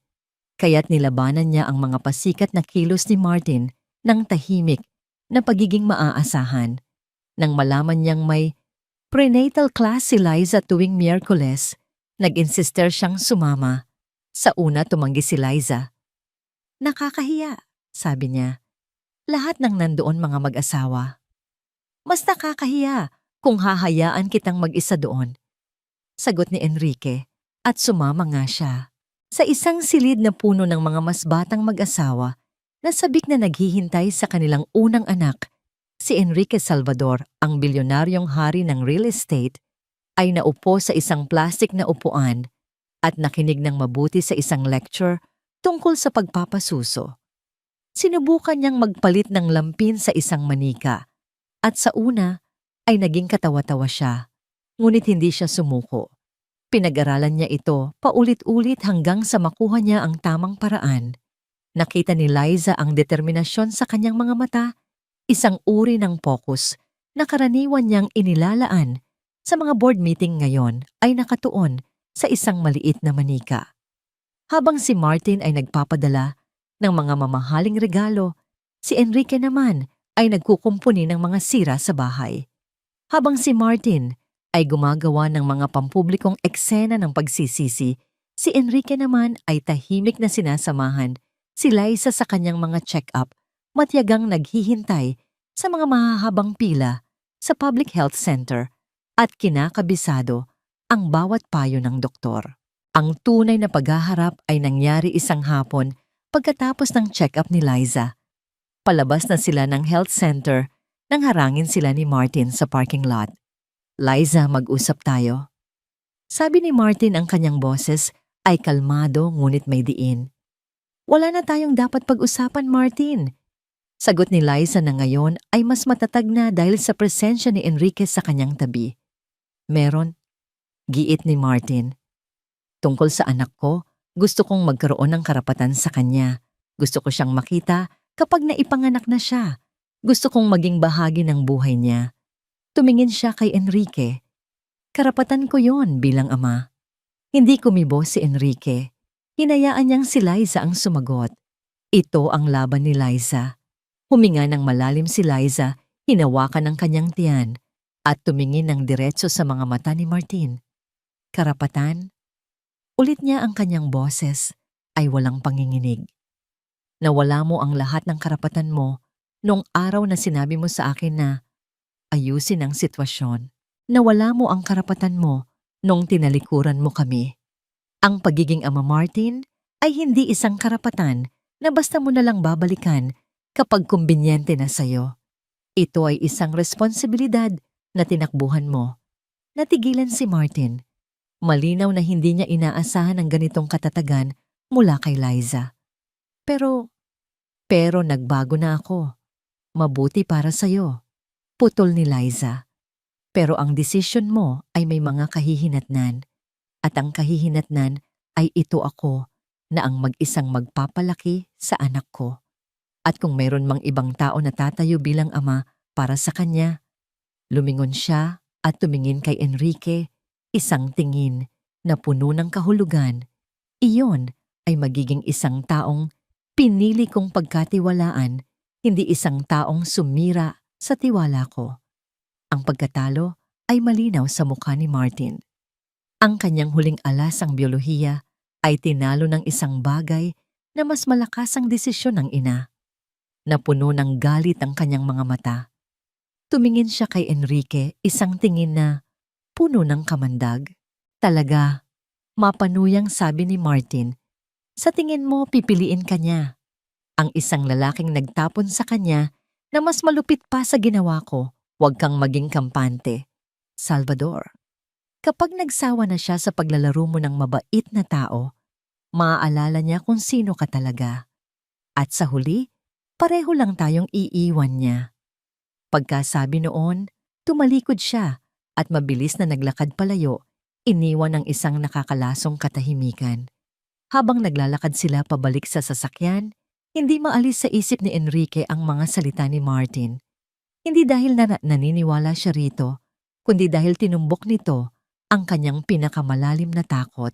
Kaya't nilabanan niya ang mga pasikat na kilos ni Martin ng tahimik na pagiging maaasahan. Nang malaman niyang may prenatal class si Liza tuwing Miyerkules, nag-insister siyang sumama. Sa una tumanggi si Liza. "Nakakahiya," sabi niya. "Lahat ng nandoon mga mag-asawa. Mas nakakahiya kung hahayaan kitang mag-isa doon." Sagot ni Enrique at sumama nga siya. Sa isang silid na puno ng mga mas batang mag-asawa na sabik na naghihintay sa kanilang unang anak, si Enrique Salvador, ang bilyonaryong hari ng real estate, ay naupo sa isang plastik na upuan at nakinig ng mabuti sa isang lecture tungkol sa pagpapasuso. Sinubukan niyang magpalit ng lampin sa isang manika at sa una ay naging katawa-tawa siya, ngunit hindi siya sumuko. Pinag-aralan niya ito paulit-ulit hanggang sa makuha niya ang tamang paraan. Nakita ni Liza ang determinasyon sa kanyang mga mata, isang uri ng focus na karaniwan niyang inilalaan sa mga board meeting ngayon ay nakatuon sa isang maliit na manika. Habang si Martin ay nagpapadala ng mga mamahaling regalo, si Enrique naman ay nagkukumpuni ng mga sira sa bahay. Habang si Martin ay gumagawa ng mga pampublikong eksena ng pagsisisi, si Enrique naman ay tahimik na sinasamahan si Liza sa kanyang mga check-up, matyagang naghihintay sa mga mahahabang pila sa public health center at kinakabisado ang bawat payo ng doktor. Ang tunay na paghaharap ay nangyari isang hapon pagkatapos ng check-up ni Liza. Palabas na sila ng health center nang harangin sila ni Martin sa parking lot. "Liza, mag-usap tayo." Sabi ni Martin, ang kanyang boses ay kalmado ngunit may diin. "Wala na tayong dapat pag-usapan, Martin." Sagot ni Liza na ngayon ay mas matatag na dahil sa presensya ni Enrique sa kanyang tabi. "Meron," giit ni Martin. "Tungkol sa anak ko, gusto kong magkaroon ng karapatan sa kanya. Gusto ko siyang makita kapag naipanganak na siya. Gusto kong maging bahagi ng buhay niya." Tumingin siya kay Enrique. "Karapatan ko yon bilang ama." Hindi kumibo si Enrique. Hinayaan niyang si Liza ang sumagot. Ito ang laban ni Liza. Huminga ng malalim si Liza, hinawakan ang kanyang tiyan, at tumingin ng diretso sa mga mata ni Martin. "Karapatan?" Ulit niya ang kanyang boses ay walang panginginig. "Nawala mo ang lahat ng karapatan mo noong araw na sinabi mo sa akin na ayusin ang sitwasyon. Nawala mo ang karapatan mo nung tinalikuran mo kami. Ang pagiging ama, Martin, ay hindi isang karapatan na basta mo nalang babalikan kapag kumbinyente na sayo. Ito ay isang responsibilidad na tinakbuhan mo." Natigilan si Martin. Malinaw na hindi niya inaasahan ang ganitong katatagan mula kay Liza. Pero nagbago na ako. Mabuti para sayo." Putol ni Liza. "Pero ang desisyon mo ay may mga kahihinatnan. At ang kahihinatnan ay ito ako na ang mag-isang magpapalaki sa anak ko. At kung mayroon mang ibang tao na tatayo bilang ama para sa kanya." Lumingon siya at tumingin kay Enrique, isang tingin na puno ng kahulugan. Iyon ay magiging isang taong pinili kong pagkatiwalaan, hindi isang taong sumira sa tiwala ko. Ang pagkatalo ay malinaw sa mukha ni Martin. Ang kanyang huling alas, ang biyolohiya, ay tinalo ng isang bagay na mas malakas ang desisyon ng ina. Napuno ng galit ang kanyang mga mata. Tumingin siya kay Enrique, isang tingin na puno ng kamandag. "Talaga," mapanuyang sabi ni Martin, "sa tingin mo pipiliin ka niya. Ang isang lalaking nagtapon sa kanya na mas malupit pa sa ginawa ko Huwag kang maging kampante. Salvador. Kapag nagsawa na siya sa paglalaro mo ng mabait na tao, maaalala niya kung sino ka talaga. At sa huli, pareho lang tayong iiwan niya. Pagkasabi noon, tumalikod siya at mabilis na naglakad palayo, iniwan ng isang nakakalasong katahimikan. Habang naglalakad sila pabalik sa sasakyan, hindi maalis sa isip ni Enrique ang mga salita ni Martin. Hindi dahil naniniwala siya rito, kundi dahil tinumbok nito ang kanyang pinakamalalim na takot.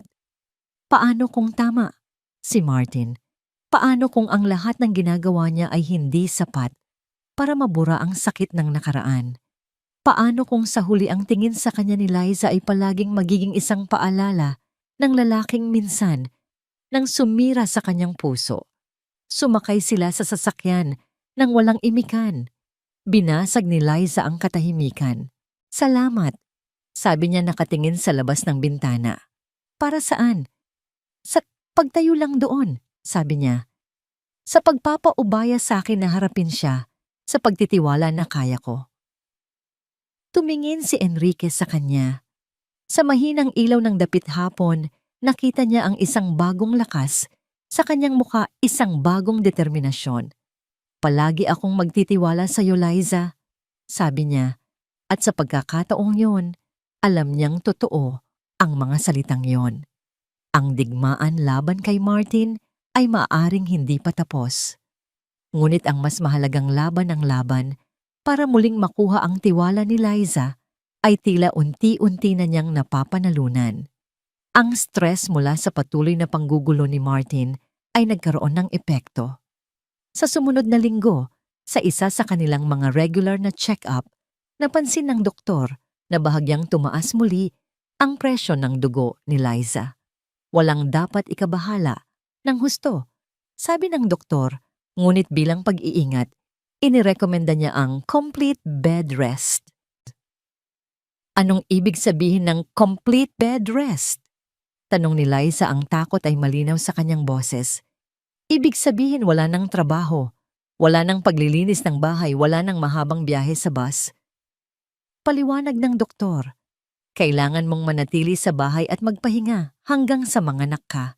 Paano kung tama si Martin? Paano kung ang lahat ng ginagawa niya ay hindi sapat para mabura ang sakit ng nakaraan? Paano kung sa huli ang tingin sa kanya ni Liza ay palaging magiging isang paalala ng lalaking minsan nang sumira sa kanyang puso? Sumakay sila sa sasakyan nang walang imikan. Binasag ni Liza ang katahimikan. Salamat, sabi niya nakatingin sa labas ng bintana. Para saan? Sa pagtayo lang doon, sabi niya. Sa pagpapaubaya sa akin na harapin siya, sa pagtitiwala na kaya ko. Tumingin si Enrique sa kanya. Sa mahinang ilaw ng dapit hapon, nakita niya ang isang bagong lakas, sa kanyang mukha isang bagong determinasyon. Palagi akong magtitiwala sa iyo, Liza, sabi niya. At sa pagkakataong yon, alam niyang totoo ang mga salitang yon. Ang digmaan laban kay Martin ay maaaring hindi pa tapos. Ngunit ang mas mahalagang laban ng laban para muling makuha ang tiwala ni Liza ay tila unti-unti na niyang napapanalunan. Ang stress mula sa patuloy na panggugulo ni Martin ay nagkaroon ng epekto. Sa sumunod na linggo, sa isa sa kanilang mga regular na check-up, napansin ng doktor na bahagyang tumaas muli ang presyon ng dugo ni Liza. Walang dapat ikabahala ng husto, sabi ng doktor, ngunit bilang pag-iingat, inirekomenda niya ang complete bed rest. Anong ibig sabihin ng complete bed rest? Tanong ni Liza, ang takot ay malinaw sa kanyang boses. Ibig sabihin wala ng trabaho, wala ng paglilinis ng bahay, wala ng mahabang biyahe sa bus. Paliwanag ng doktor, kailangan mong manatili sa bahay at magpahinga hanggang sa manganak ka.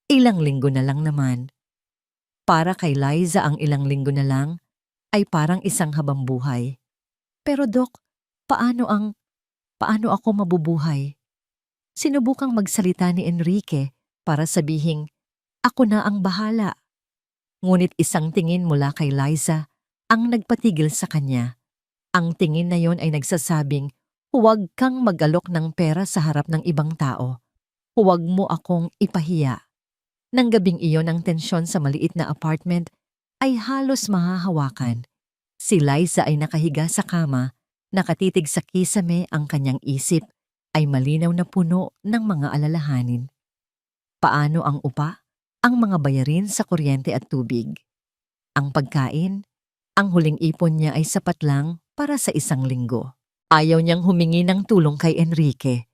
Ilang linggo na lang naman. Para kay Liza ang ilang linggo na lang ay parang isang habang buhay. Pero Dok, paano ako mabubuhay? Sinubukang magsalita ni Enrique para sabihing, ako na ang bahala. Ngunit isang tingin mula kay Liza ang nagpatigil sa kanya. Ang tingin na yon ay nagsasabing, huwag kang mag-alok ng pera sa harap ng ibang tao. Huwag mo akong ipahiya. Nang gabing iyon ang tensyon sa maliit na apartment ay halos mahahawakan. Si Liza ay nakahiga sa kama, nakatitig sa kisame, ang kanyang isip ay malinaw na puno ng mga alalahanin. Paano ang upa? Ang mga bayarin sa kuryente at tubig. Ang pagkain, ang huling ipon niya ay sapat lang para sa isang linggo. Ayaw niyang humingi ng tulong kay Enrique.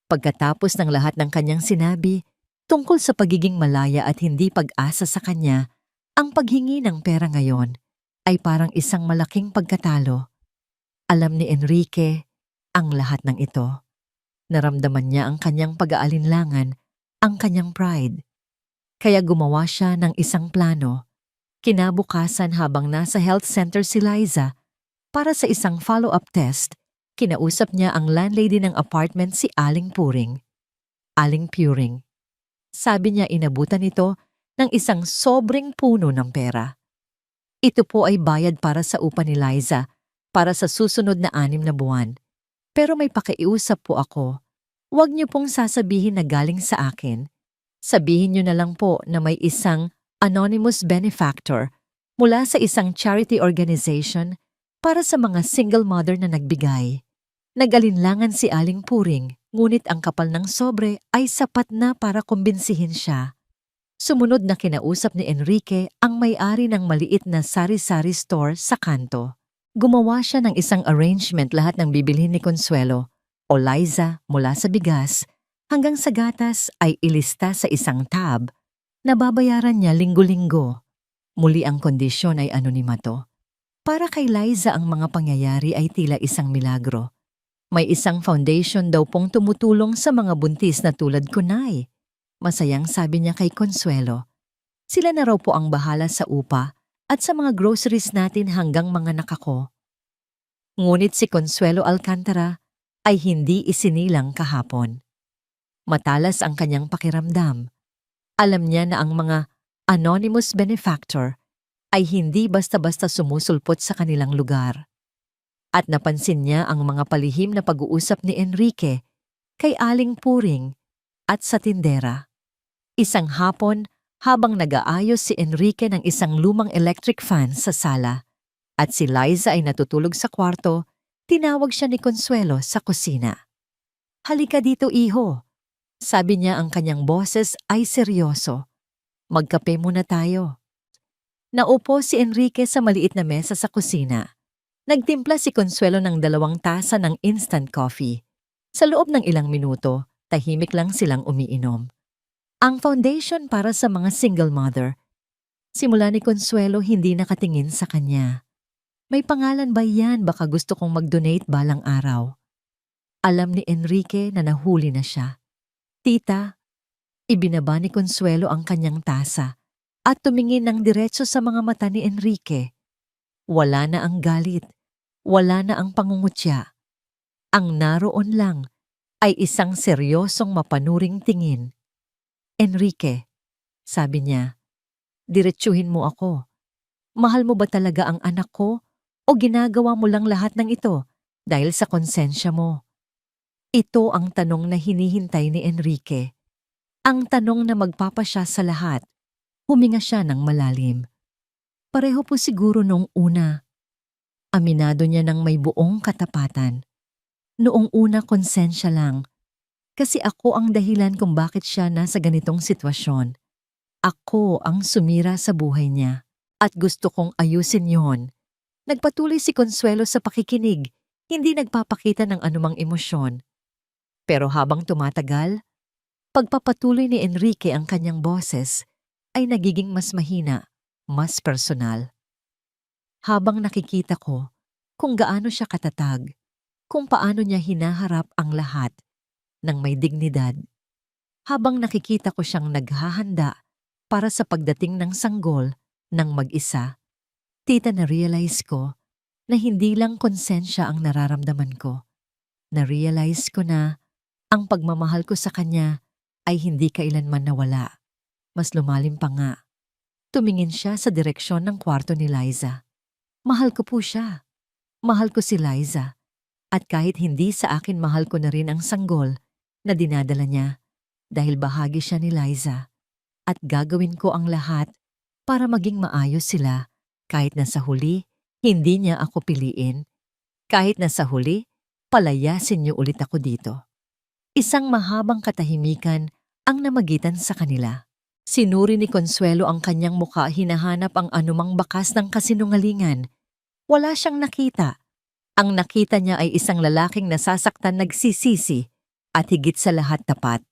Pagkatapos ng lahat ng kanyang sinabi, tungkol sa pagiging malaya at hindi pag-asa sa kanya, ang paghingi ng pera ngayon ay parang isang malaking pagkatalo. Alam ni Enrique ang lahat ng ito. Naramdaman niya ang kanyang pag-aalinlangan, ang kanyang pride. Kaya gumawa siya ng isang plano. Kinabukasan habang nasa health center si Liza para sa isang follow-up test, kinausap niya ang landlady ng apartment, si Aling Puring. Aling Puring. Sabi niya inabutan ito ng isang sobrang puno ng pera. Ito po ay bayad para sa upa ni Liza para sa susunod na 6 na buwan. Pero may pakiusap po ako. Huwag niyo pong sasabihin na galing sa akin. Sabihin niyo na lang po na may isang anonymous benefactor mula sa isang charity organization para sa mga single mother na nagbigay. Nag-alinlangan si Aling Puring, ngunit ang kapal ng sobre ay sapat na para kumbinsihin siya. Sumunod na kinausap ni Enrique ang may-ari ng maliit na sari-sari store sa kanto. Gumawa siya ng isang arrangement, lahat ng bibilhin ni Consuelo o Liza mula sa bigas hanggang sa gatas ay ilista sa isang tab na babayaran niya linggo-linggo. Muli ang kondisyon ay anonimato. Para kay Liza ang mga pangyayari ay tila isang milagro. May isang foundation daw pong tumutulong sa mga buntis na tulad ko, Nay. Masayang sabi niya kay Consuelo. Sila na raw po ang bahala sa upa at sa mga groceries natin hanggang mga anak ako. Ngunit si Consuelo Alcantara ay hindi isinilang kahapon. Matalas ang kanyang pakiramdam. Alam niya na ang mga anonymous benefactor ay hindi basta-basta sumusulpot sa kanilang lugar. At napansin niya ang mga palihim na pag-uusap ni Enrique kay Aling Puring at sa tindera. Isang hapon, habang nag-aayos si Enrique ng isang lumang electric fan sa sala at si Liza ay natutulog sa kwarto, tinawag siya ni Consuelo sa kusina. "Halika dito, iho." Sabi niya, ang kanyang boses ay seryoso. "Magkape muna tayo." Naupo si Enrique sa maliit na mesa sa kusina. Nagtimpla si Consuelo ng 2 tasa ng instant coffee. Sa loob ng ilang minuto, tahimik lang silang umiinom. Ang foundation para sa mga single mother. Simula ni Consuelo hindi nakatingin sa kanya. May pangalan ba yan? Baka gusto kong mag-donate balang araw. Alam ni Enrique na nahuli na siya. "Tita," ibinaba ni Consuelo ang kanyang tasa at tumingin ng diretso sa mga mata ni Enrique. Wala na ang galit. Wala na ang pangungutya. Ang naroon lang ay isang seryosong mapanuring tingin. "Enrique," sabi niya, "diretsuhin mo ako. Mahal mo ba talaga ang anak ko o ginagawa mo lang lahat ng ito dahil sa konsensya mo?" Ito ang tanong na hinihintay ni Enrique. Ang tanong na magpapasya sa lahat. Huminga siya ng malalim. Pareho po siguro noong una. Aminado niya ng may buong katapatan. Noong una konsensya lang. Kasi ako ang dahilan kung bakit siya nasa ganitong sitwasyon. Ako ang sumira sa buhay niya. At gusto kong ayusin yon. Nagpatuloy si Consuelo sa pakikinig, hindi nagpapakita ng anumang emosyon. Pero habang tumatagal, pagpapatuloy ni Enrique ang kanyang boses ay nagiging mas mahina, mas personal. Habang nakikita ko kung gaano siya katatag, kung paano niya hinaharap ang lahat ng may dignidad. Habang nakikita ko siyang naghahanda para sa pagdating ng sanggol ng mag-isa, tita, na-realize ko na hindi lang konsensya ang nararamdaman ko. Na-realize ko na ang pagmamahal ko sa kanya ay hindi kailanman nawala. Mas lumalim pa nga. Tumingin siya sa direksyon ng kwarto ni Liza. Mahal ko po siya. Mahal ko si Liza. At kahit hindi sa akin, mahal ko na rin ang sanggol na dinadala niya dahil bahagi siya ni Liza. At gagawin ko ang lahat para maging maayos sila kahit na sa huli, hindi niya ako piliin. Kahit na sa huli, palayasin niyo ulit ako dito. Isang mahabang katahimikan ang namagitan sa kanila. Sinuri ni Consuelo ang kanyang muka, hinahanap ang anumang bakas ng kasinungalingan. Wala siyang nakita. Ang nakita niya ay isang lalaking nasasaktan, nagsisisi, at higit sa lahat tapat.